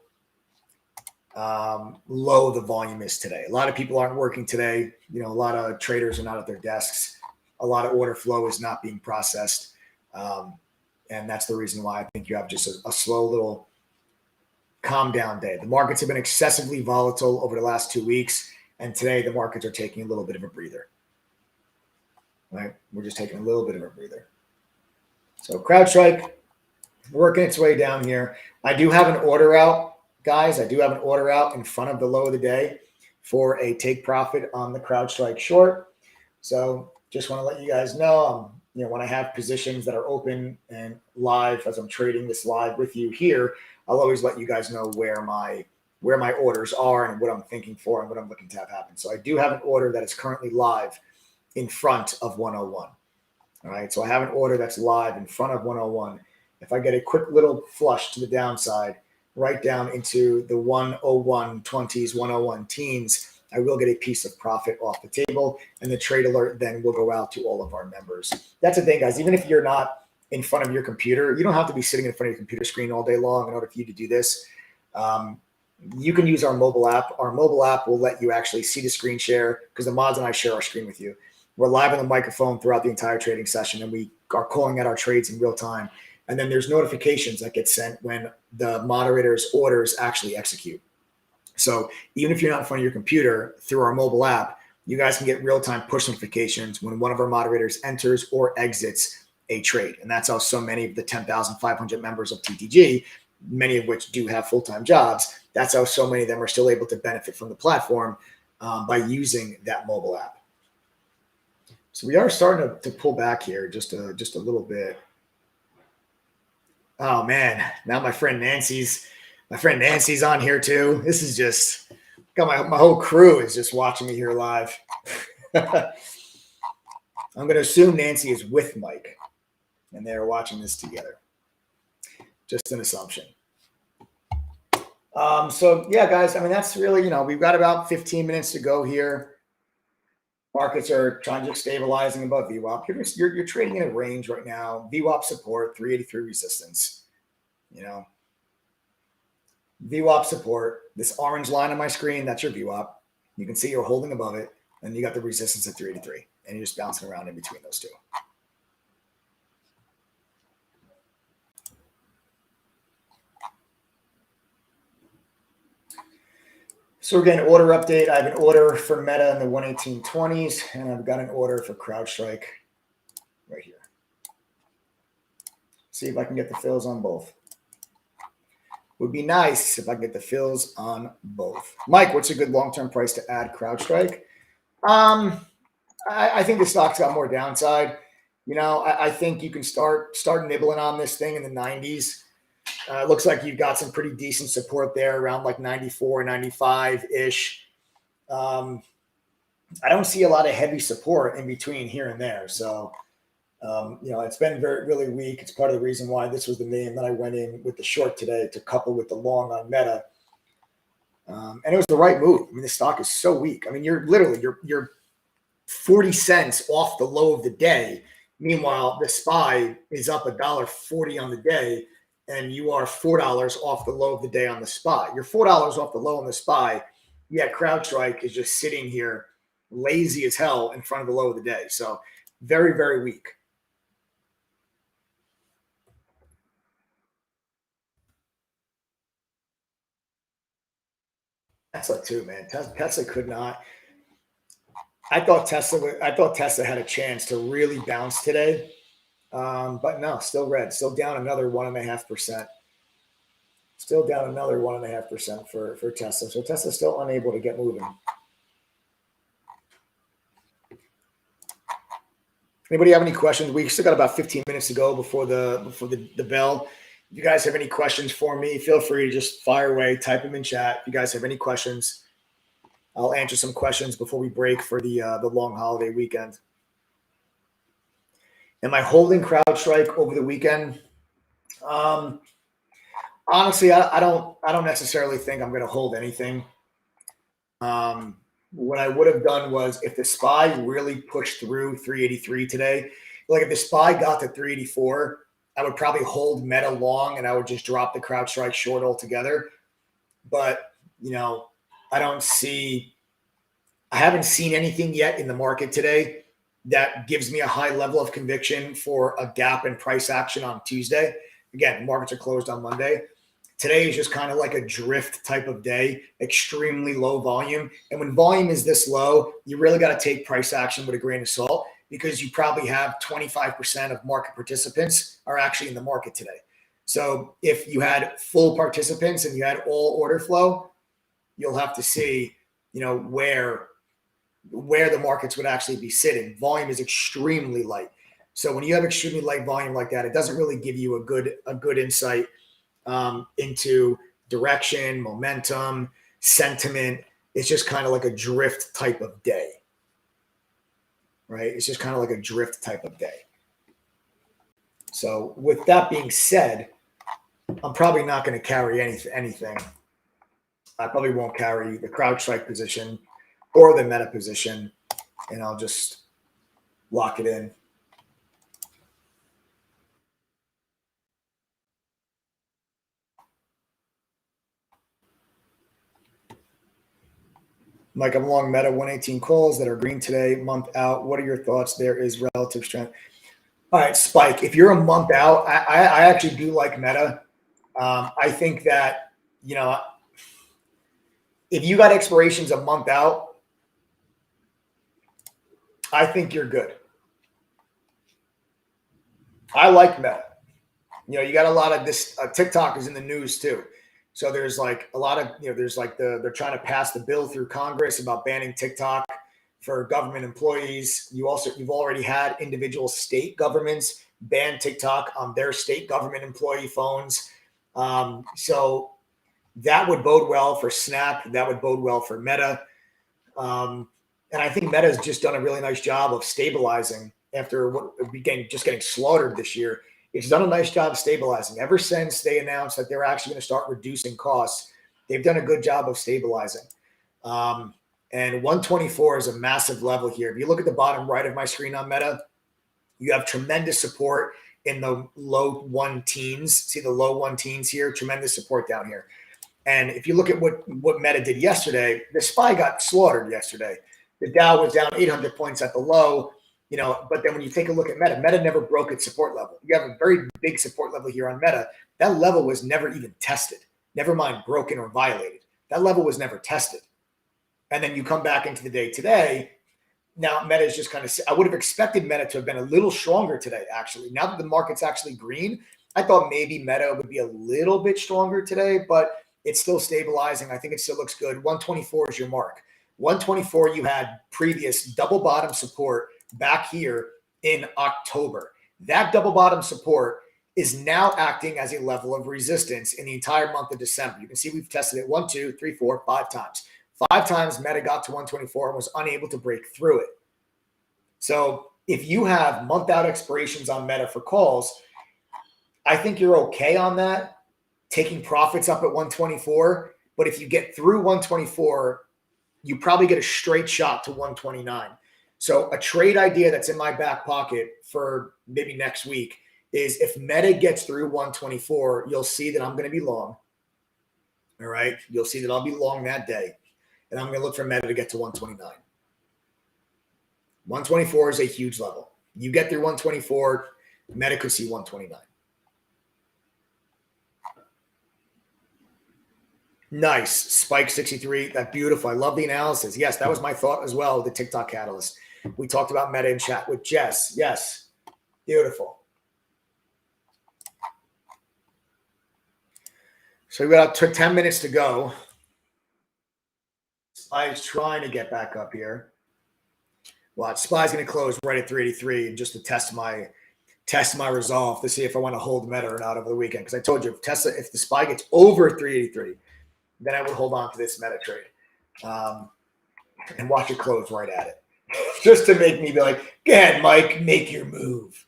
low the volume is today. A lot of people aren't working today. A lot of traders are not at their desks. A lot of order flow is not being processed. And that's the reason why I think you have just a slow little calm down day. The markets have been excessively volatile over the last 2 weeks. And today the markets are taking a little bit of a breather. Right? We're just taking a little bit of a breather. So CrowdStrike working its way down here. I do have an order out, guys. I do have an order out in front of the low of the day for a take profit on the CrowdStrike short. So just want to let you guys know, when I have positions that are open and live as I'm trading this live with you here, I'll always let you guys know where my orders are and what I'm thinking for and what I'm looking to have happen. So I do have an order that is currently live in front of 101. All right. So I have an order that's live in front of 101. If I get a quick little flush to the downside, right down into the 101.20s, 101 teens, I will get a piece of profit off the table, and the trade alert then will go out to all of our members. That's the thing, guys. Even if you're not in front of your computer, you don't have to be sitting in front of your computer screen all day long in order for you to do this. You can use our mobile app. Our mobile app will let you actually see the screen share because the mods and I share our screen with you. We're live on the microphone throughout the entire trading session, and we are calling out our trades in real time. And then there's notifications that get sent when the moderator's orders actually execute. So even if you're not in front of your computer, through our mobile app, you guys can get real-time push notifications when one of our moderators enters or exits a trade. And that's how so many of the 10,500 members of TTG, many of which do have full-time jobs, that's how so many of them are still able to benefit from the platform by using that mobile app. So we are starting to pull back here just a little bit. Oh man, now my friend Nancy's on here too. This is just got my whole crew is just watching me here live. I'm going to assume Nancy is with Mike and they're watching this together. Just an assumption. So yeah, guys, that's really, we've got about 15 minutes to go here. Markets are trying to stabilizing above VWAP. You're trading in a range right now. VWAP support, 383 resistance. VWAP support. This orange line on my screen, that's your VWAP. You can see you're holding above it, and you got the resistance at 383, and you're just bouncing around in between those two. So again, order update. I have an order for Meta in the 118.20s, and I've got an order for CrowdStrike right here. See if I can get the fills on both. Would be nice if I get the fills on both. Mike, what's a good long-term price to add CrowdStrike? I think the stock's got more downside. I think you can start nibbling on this thing in the 90s. It looks like you've got some pretty decent support there around like 94, 95-ish. I don't see a lot of heavy support in between here and there. So It's been really weak. It's part of the reason why this was the name that I went in with the short today to couple with the long on Meta. And it was the right move. I mean, the stock is so weak. I mean, you're 40 cents off the low of the day. Meanwhile, the SPY is up $1.40 on the day, and you are $4 off the low of the day on the SPY. You're $4 off the low on the SPY, yet CrowdStrike is just sitting here lazy as hell in front of the low of the day. So very, very weak. Tesla too, man. Tesla could not. I thought Tesla had a chance to really bounce today, but no, still red, still down another 1.5%. Still down another 1.5% for Tesla. So Tesla's still unable to get moving. Anybody have any questions? We still got about 15 minutes to go before the bell. If you guys have any questions for me, feel free to just fire away, type them in chat. If you guys have any questions, I'll answer some questions before we break for the long holiday weekend. Am I holding CrowdStrike over the weekend? Honestly, I don't necessarily think I'm going to hold anything. What I would have done was if the SPY really pushed through 383 today, like if the SPY got to 384, I would probably hold Meta long and I would just drop the CrowdStrike short altogether. But, I haven't seen anything yet in the market today that gives me a high level of conviction for a gap in price action on Tuesday. Again, the markets are closed on Monday. Today is just kind of like a drift type of day, extremely low volume. And when volume is this low, you really got to take price action with a grain of salt because you probably have 25% of market participants are actually in the market today. So if you had full participants and you had all order flow, you'll have to see, where the markets would actually be sitting. Volume is extremely light. So when you have extremely light volume like that, it doesn't really give you a good insight into direction, momentum, sentiment. It's just kind of like a drift type of day, right? It's just kind of like a drift type of day. So with that being said, I'm probably not going to carry anything. I probably won't carry the CrowdStrike position or the Meta position, and I'll just lock it in. Mike, I'm long Meta 118 calls that are green today, month out. What are your thoughts? There is relative strength. All right, Spike, if you're a month out, I actually do like Meta. I think that, if you got expirations a month out, I think you're good. I like Meta. You got a lot of this. TikTok is in the news too. So there's like a lot of, there's like they're trying to pass the bill through Congress about banning TikTok for government employees. You've already had individual state governments ban TikTok on their state government employee phones. So that would bode well for Snap. That would bode well for Meta. And I think Meta has just done a really nice job of stabilizing after what began just getting slaughtered this year. It's done a nice job of stabilizing. Ever since they announced that they're actually going to start reducing costs, they've done a good job of stabilizing. And 124 is a massive level here. If you look at the bottom right of my screen on Meta, you have tremendous support in the low one teens. See the low one teens here? Tremendous support down here. And if you look at what Meta did yesterday, the SPY got slaughtered yesterday. The Dow was down 800 points at the low. But then when you take a look at Meta never broke its support level. You have a very big support level here on Meta. That level was never even tested. Never mind broken or violated. That level was never tested. And then you come back into the day today. Now Meta is just kind of, I would have expected Meta to have been a little stronger today, actually. Now that the market's actually green, I thought maybe Meta would be a little bit stronger today, but it's still stabilizing. I think it still looks good. 124 is your mark. 124, you had previous double bottom support back here in October. That double bottom support is now acting as a level of resistance in the entire month of December. You can see we've tested it 1, 2, 3, 4, 5 times. 5 times Meta got to 124 and was unable to break through it. So if you have month out expirations on Meta for calls, I think you're okay on that, taking profits up at 124. But if you get through 124, you probably get a straight shot to 129. So a trade idea that's in my back pocket for maybe next week is if Meta gets through 124, you'll see that I'm going to be long. All right. You'll see that I'll be long that day. And I'm going to look for Meta to get to 129. 124 is a huge level. You get through 124, Meta could see 129. Nice. Spike 63. That beautiful. I love the analysis. Yes, that was my thought as well, the TikTok catalyst. We talked about Meta in chat with Jess. Yes. Beautiful. So we got 10 minutes to go. SPY's trying to get back up here. Well, SPY's going to close right at 383, and just to test my resolve to see if I want to hold Meta or not over the weekend. Because I told you, if the SPY gets over 383, then I would hold on to this Meta trade and watch it close right at it. Just to make me be like, go ahead, Mike, make your move.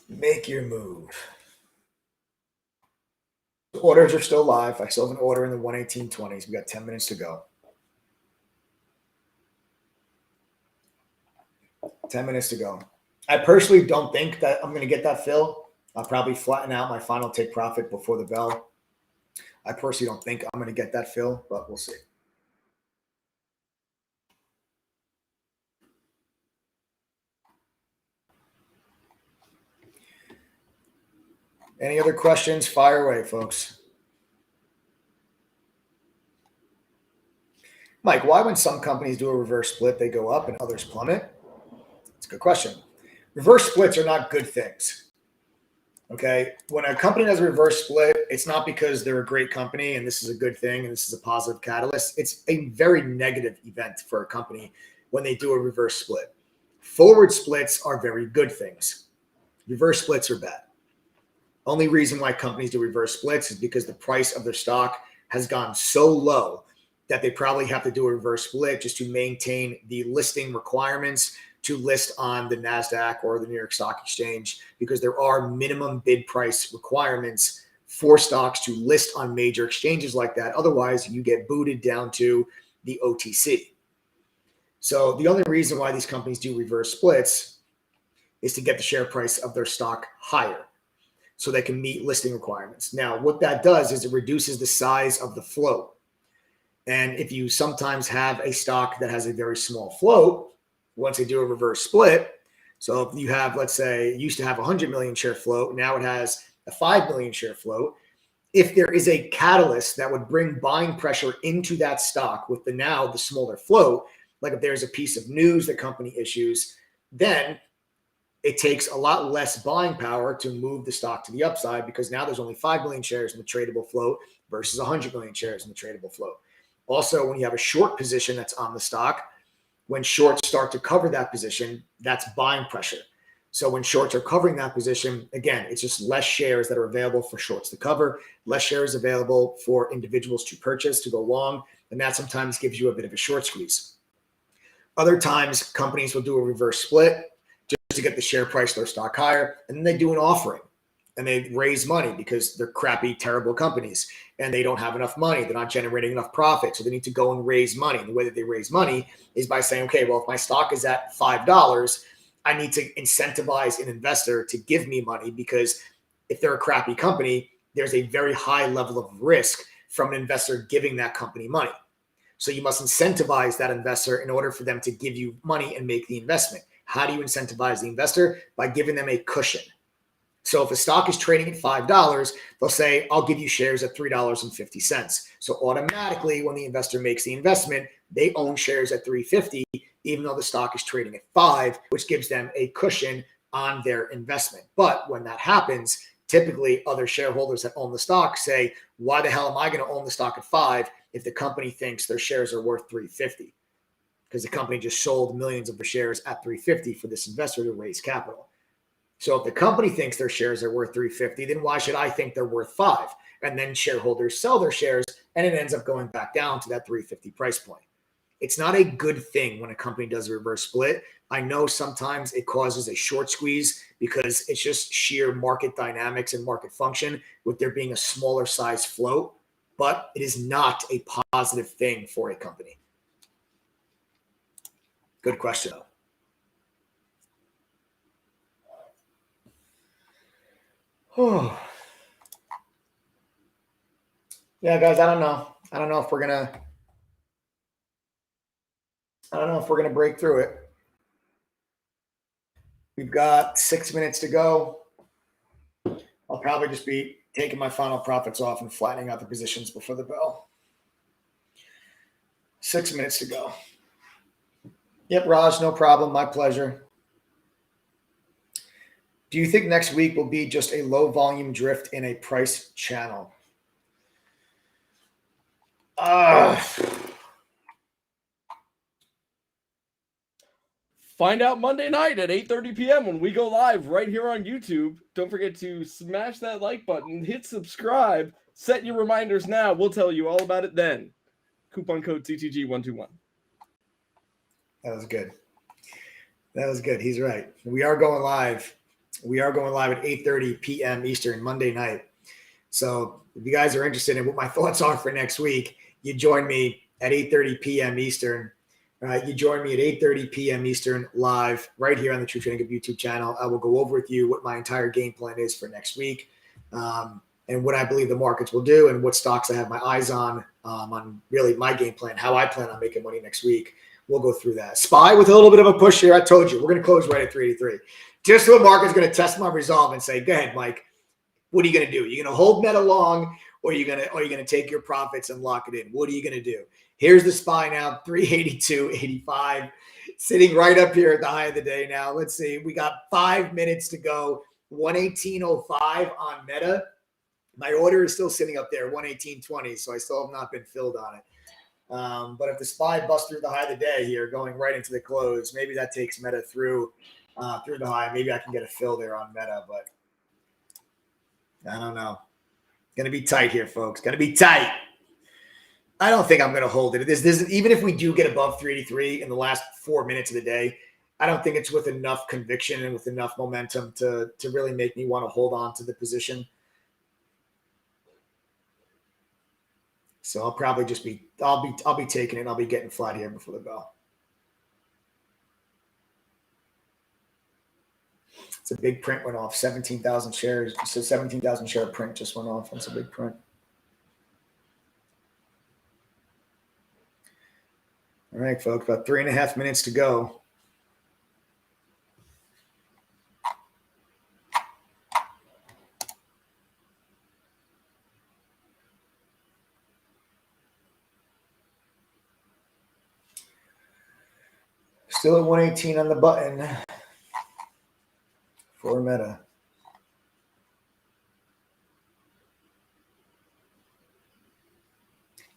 Make your move. The orders are still live. I still have an order in the 118.20s. We got 10 minutes to go. 10 minutes to go. I personally don't think that I'm going to get that fill. I'll probably flatten out my final take profit before the bell. I personally don't think I'm going to get that fill, but we'll see. Any other questions? Fire away, folks. Mike, why when some companies do a reverse split, they go up and others plummet? It's a good question. Reverse splits are not good things. Okay. When a company does a reverse split, it's not because they're a great company and this is a good thing and this is a positive catalyst. It's a very negative event for a company when they do a reverse split. Forward splits are very good things. Reverse splits are bad. Only reason why companies do reverse splits is because the price of their stock has gone so low that they probably have to do a reverse split just to maintain the listing requirements to list on the NASDAQ or the New York Stock Exchange, because there are minimum bid price requirements for stocks to list on major exchanges like that. Otherwise, you get booted down to the OTC. So the only reason why these companies do reverse splits is to get the share price of their stock higher so they can meet listing requirements. Now, what that does is it reduces the size of the float. And if you sometimes have a stock that has a very small float, once they do a reverse split, so if you have, let's say, it used to have 100 million share float, now it has a 5 million share float. If there is a catalyst that would bring buying pressure into that stock with the smaller float, like if there's a piece of news the company issues, then it takes a lot less buying power to move the stock to the upside, because now there's only 5 million shares in the tradable float versus 100 million shares in the tradable float. Also, when you have a short position that's on the stock, when shorts start to cover that position, that's buying pressure. So when shorts are covering that position, again, it's just less shares that are available for shorts to cover, less shares available for individuals to purchase, to go long, and that sometimes gives you a bit of a short squeeze. Other times, companies will do a reverse split just to get the share price of their stock higher, and then they do an offering and they raise money because they're crappy, terrible companies and they don't have enough money. They're not generating enough profit. So they need to go and raise money. And the way that they raise money is by saying, okay, well, if my stock is at $5, I need to incentivize an investor to give me money, because if they're a crappy company, there's a very high level of risk from an investor giving that company money. So you must incentivize that investor in order for them to give you money and make the investment. How do you incentivize the investor? By giving them a cushion. So if a stock is trading at $5, they'll say, I'll give you shares at $3.50. So automatically, when the investor makes the investment, they own shares at $3.50, even though the stock is trading at $5, which gives them a cushion on their investment. But when that happens, typically other shareholders that own the stock say, why the hell am I going to own the stock at $5 if the company thinks their shares are worth $3.50? Because the company just sold millions of their shares at $3.50 for this investor to raise capital. So if the company thinks their shares are worth $3.50, then why should I think they're worth $5? And then shareholders sell their shares and it ends up going back down to that $3.50 price point. It's not a good thing when a company does a reverse split. I know sometimes it causes a short squeeze because it's just sheer market dynamics and market function with there being a smaller size float, but it is not a positive thing for a company. Good question, though. Oh. Yeah, guys, I don't know. I don't know if we're gonna break through it. We've got 6 minutes to go. I'll probably just be taking my final profits off and flattening out the positions before the bell. 6 minutes to go. Yep, Raj, no problem. My pleasure. Do you think next week will be just a low volume drift in a price channel? Find out Monday night at 8:30 p.m. when we go live right here on YouTube. Don't forget to smash that like button, hit subscribe, set your reminders now. We'll tell you all about it then. Coupon code TTG121. That was good. That was good. He's right. We are going live. We are going live at 8:30 p.m. Eastern Monday night. So if you guys are interested in what my thoughts are for next week, you join me at 8:30 p.m. Eastern. You join me at 8:30 p.m. Eastern live right here on the True Trading Group YouTube channel. I will go over with you what my entire game plan is for next week, and what I believe the markets will do, and what stocks I have my eyes on really my game plan, how I plan on making money next week. We'll go through that. SPY with a little bit of a push here. I told you we're going to close right at 383. Just so the market's going to test my resolve and say, "Go ahead, Mike. What are you going to do? You're going to hold Meta long, or are you going to take your profits and lock it in? What are you going to do?" Here's the SPY now, 382.85, sitting right up here at the high of the day now. Let's see. We got 5 minutes to go. 118.05 on Meta. My order is still sitting up there, 118.20, so I still have not been filled on it. But if the SPY busts through the high of the day here, going right into the close, maybe that takes Meta through the high. Maybe I can get a fill there on Meta, but I don't know. Going to be tight here, folks. Going to be tight. I don't think I'm going to hold it. This even if we do get above 383 in the last 4 minutes of the day, I don't think it's with enough conviction and with enough momentum to really make me want to hold on to the position. So I'll probably just be I'll be taking it and I'll be getting flat here before the bell. It's a big print went off. 17,000 shares. So 17,000 share print just went off. That's a big print. All right, folks, about 3.5 minutes to go. Still at 118 on the button for Meta.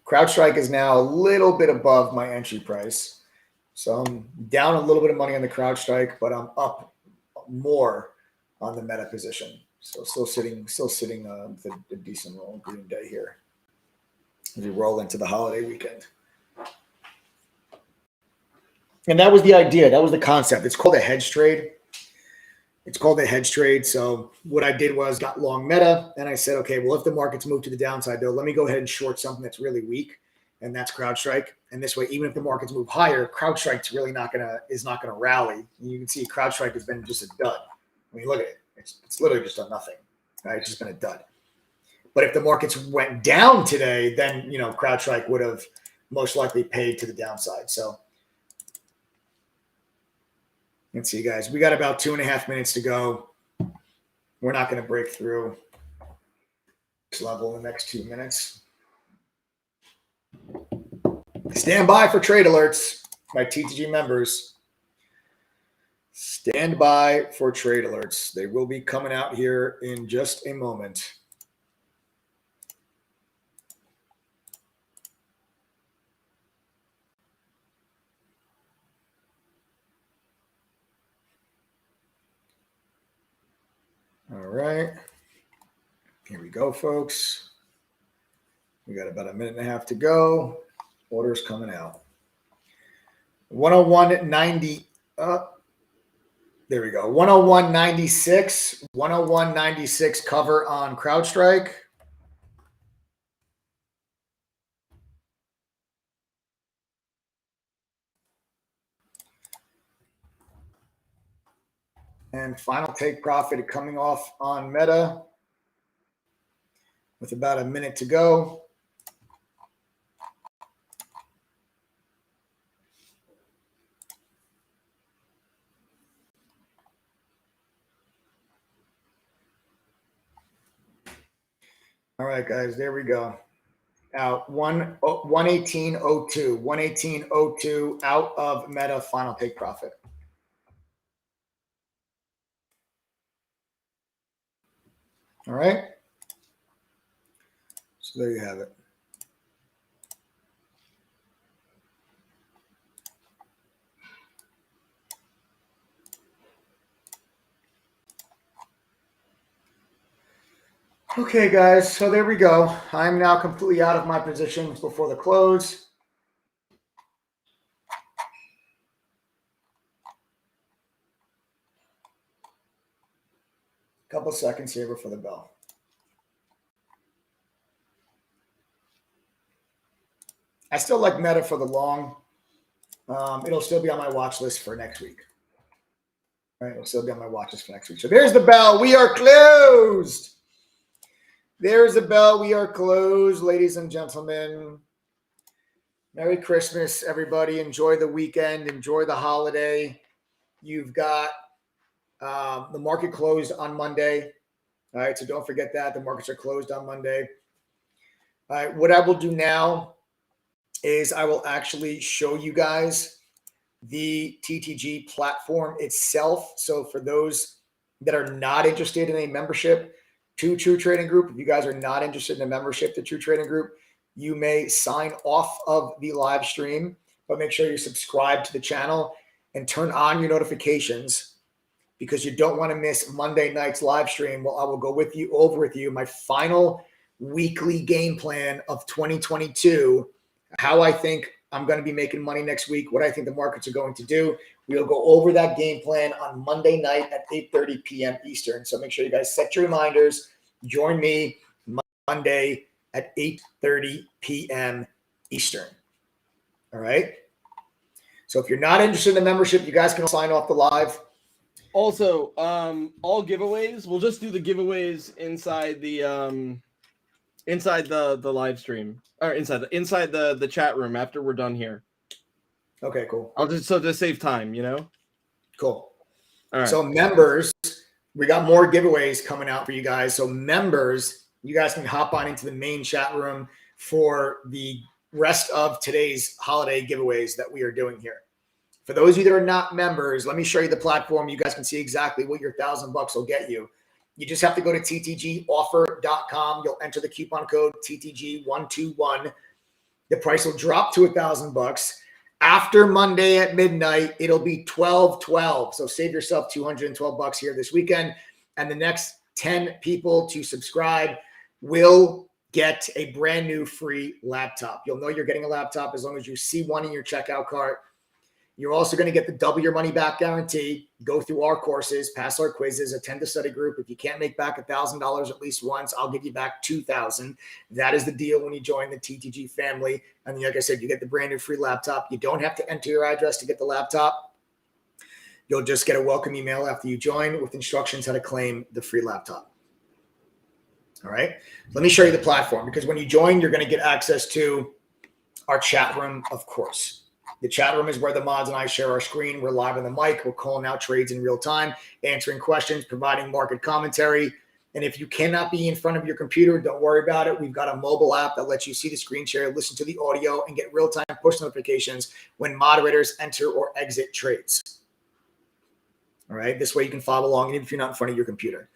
CrowdStrike is now a little bit above my entry price. So I'm down a little bit of money on the CrowdStrike, but I'm up more on the Meta position. So still sitting with a decent roll green day here as we roll into the holiday weekend. And that was the idea. That was the concept. It's called a hedge trade. So what I did was got long Meta, and I said, okay, well, if the markets move to the downside, though, let me go ahead and short something that's really weak, and that's CrowdStrike. And this way, even if the markets move higher, CrowdStrike's really not gonna rally. And you can see CrowdStrike has been just a dud. I mean, look at it. It's literally just done nothing. Right? It's just been a dud. But if the markets went down today, then CrowdStrike would have most likely paid to the downside. So. Let's see, guys. We got about 2.5 minutes to go. We're not going to break through this level in the next 2 minutes. Stand by for trade alerts, my TTG members. Stand by for trade alerts. They will be coming out here in just a moment. All right. Here we go, folks. We got about 1.5 minutes to go. Orders coming out. 101.90. There we go. 101.96. 101.96 cover on CrowdStrike. And final take profit coming off on Meta with about a minute to go. All right, guys, there we go. Out 118.02. 118.02 out of Meta, final take profit. All right. So there you have it. Okay, guys, so there we go. I'm now completely out of my positions before the close. Couple seconds here before the bell. I still like Meta for the long. It'll still be on my watch list for next week. All right, it'll still be on my watch list for next week. So there's the bell. We are closed. There's the bell. We are closed, ladies and gentlemen. Merry Christmas, everybody. Enjoy the weekend. Enjoy the holiday. You've got the market closed on Monday. All right, so don't forget that. The markets are closed on Monday. All right, what I will do now is I will actually show you guys the TTG platform itself. So for those that are not interested in a membership to True Trading Group, if you guys are not interested in a membership to True Trading Group, you may sign off of the live stream, but make sure you subscribe to the channel and turn on your notifications because you don't want to miss Monday night's live stream. Well, I will go over with you my final weekly game plan of 2022, how I think I'm going to be making money next week, what I think the markets are going to do. We'll go over that game plan on Monday night at 8:30 p.m. Eastern. So make sure you guys set your reminders. Join me Monday at 8:30 p.m. Eastern. All right. So if you're not interested in the membership, you guys can sign off the live. Also, all giveaways, we'll just do the giveaways inside the live stream, or inside the chat room after we're done here. Okay, cool. I'll just to save time, you know. Cool. All right. So members, we got more giveaways coming out for you guys. So members, you guys can hop on into the main chat room for the rest of today's holiday giveaways that we are doing here. For those of you that are not members, let me show you the platform. You guys can see exactly what your $1,000 will get you. You just have to go to ttgoffer.com. You'll enter the coupon code TTG121. The price will drop to $1,000. After Monday at midnight, it'll be $1,212. So save yourself $212 here this weekend. And the next 10 people to subscribe will get a brand new free laptop. You'll know you're getting a laptop as long as you see one in your checkout cart. You're also going to get the double your money back guarantee. Go through our courses, pass our quizzes, attend the study group. If you can't make back $1,000 at least once, I'll give you back $2,000. That is the deal when you join the TTG family. And like I said, you get the brand new free laptop. You don't have to enter your address to get the laptop. You'll just get a welcome email after you join with instructions how to claim the free laptop. All right. Let me show you the platform because when you join, you're going to get access to our chat room, of course. The chat room is where the mods and I share our screen. We're live on the mic. We're calling out trades in real time, answering questions, providing market commentary. And if you cannot be in front of your computer, don't worry about it. We've got a mobile app that lets you see the screen share, listen to the audio, and get real-time push notifications when moderators enter or exit trades. All right. This way you can follow along even if you're not in front of your computer.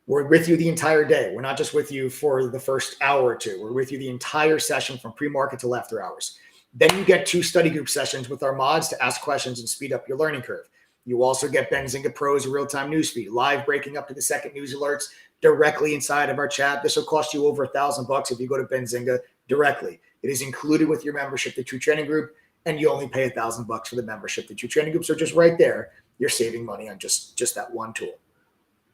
We're with you the entire day. We're not just with you for the first hour or two. We're with you the entire session from pre-market till after hours. Then you get 2 study group sessions with our mods to ask questions and speed up your learning curve. You also get Benzinga Pro's real-time newsfeed, live breaking up to the second news alerts directly inside of our chat. This will cost you over $1,000 if you go to Benzinga directly. It is included with your membership to True Trading Group, and you only pay $1,000 for the membership. The 2 trading groups are just right there. You're saving money on just that one tool.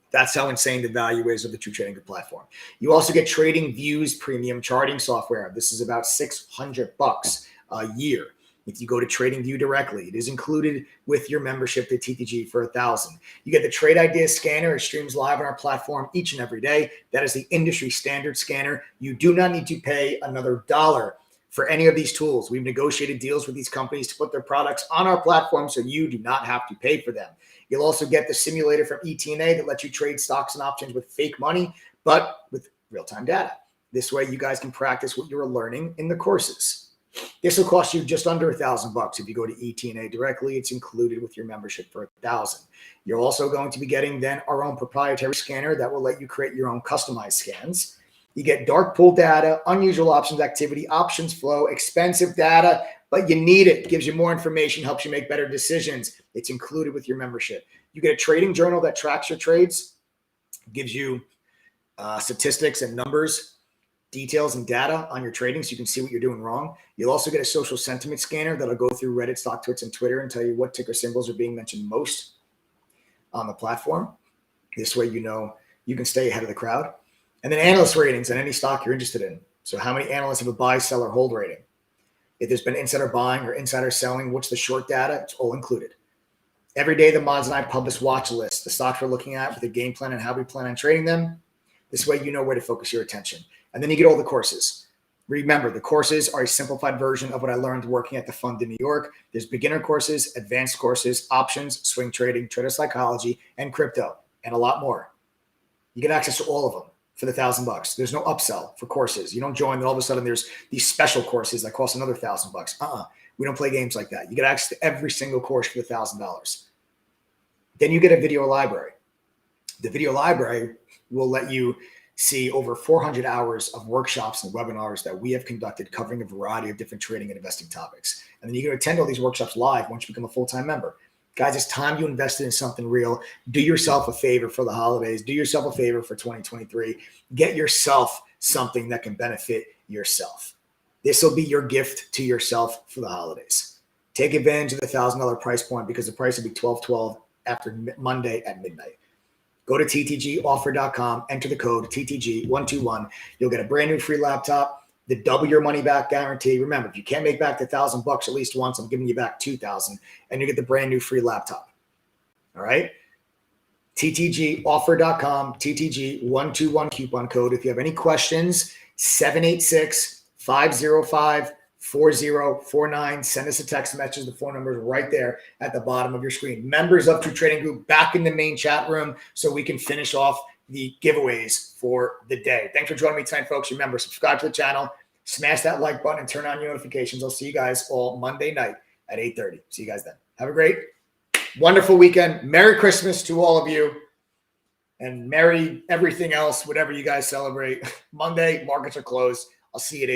That's how insane the value is of the 2 trading group platform. You also get Trading Views premium charting software. This is about $600 a year. If you go to TradingView directly, it is included with your membership to TTG for $1,000. You get the Trade Ideas scanner. It streams live on our platform each and every day. That is the industry standard scanner. You do not need to pay another dollar for any of these tools. We've negotiated deals with these companies to put their products on our platform so you do not have to pay for them. You'll also get the simulator from ETNA that lets you trade stocks and options with fake money, but with real-time data. This way you guys can practice what you're learning in the courses. This will cost you just under $1,000. If you go to ETNA directly, it's included with your membership for $1,000. You're also going to be getting then our own proprietary scanner that will let you create your own customized scans. You get dark pool data, unusual options activity, options flow, expensive data, but you need it. It gives you more information, helps you make better decisions. It's included with your membership. You get a trading journal that tracks your trades, gives you statistics and numbers, details and data on your trading so you can see what you're doing wrong. You'll also get a social sentiment scanner that'll go through Reddit, Stock Twits, and Twitter and tell you what ticker symbols are being mentioned most on the platform. This way you know you can stay ahead of the crowd. And then analyst ratings on any stock you're interested in. So how many analysts have a buy, sell, or hold rating? If there's been insider buying or insider selling, what's the short data? It's all included. Every day, the mods and I publish watch lists, the stocks we're looking at with a game plan and how we plan on trading them. This way you know where to focus your attention. And then you get all the courses. Remember, the courses are a simplified version of what I learned working at the fund in New York. There's beginner courses, advanced courses, options, swing trading, trader psychology, and crypto, and a lot more. You get access to all of them for the $1,000. There's no upsell for courses. You don't join, and all of a sudden there's these special courses that cost another $1,000. We don't play games like that. You get access to every single course for the $1,000. Then you get a video library. The video library will let you see over 400 hours of workshops and webinars that we have conducted covering a variety of different trading and investing topics. And then you can attend all these workshops live once you become a full-time member. Guys, it's time you invested in something real. Do yourself a favor for the holidays. Do yourself a favor for 2023. Get yourself something that can benefit yourself. This will be your gift to yourself for the holidays. Take advantage of the $1,000 price point because the price will be $1,212 after Monday at midnight. Go to ttgoffer.com, enter the code TTG121. You'll get a brand new free laptop, the double your money back guarantee. Remember, if you can't make back the $1,000 at least once, I'm giving you back $2,000, and you get the brand new free laptop. All right? ttgoffer.com, TTG121 coupon code. If you have any questions, 786-505-4049. Send us a text message. The phone number is right there at the bottom of your screen. Members of True Trading Group back in the main chat room so we can finish off the giveaways for the day. Thanks for joining me tonight, folks. Remember, subscribe to the channel, smash that like button, and turn on your notifications. I'll see you guys all Monday night at 8:30. See you guys then. Have a great, wonderful weekend. Merry Christmas to all of you. And Merry everything else, whatever you guys celebrate. Monday, markets are closed. I'll see you at 8:30.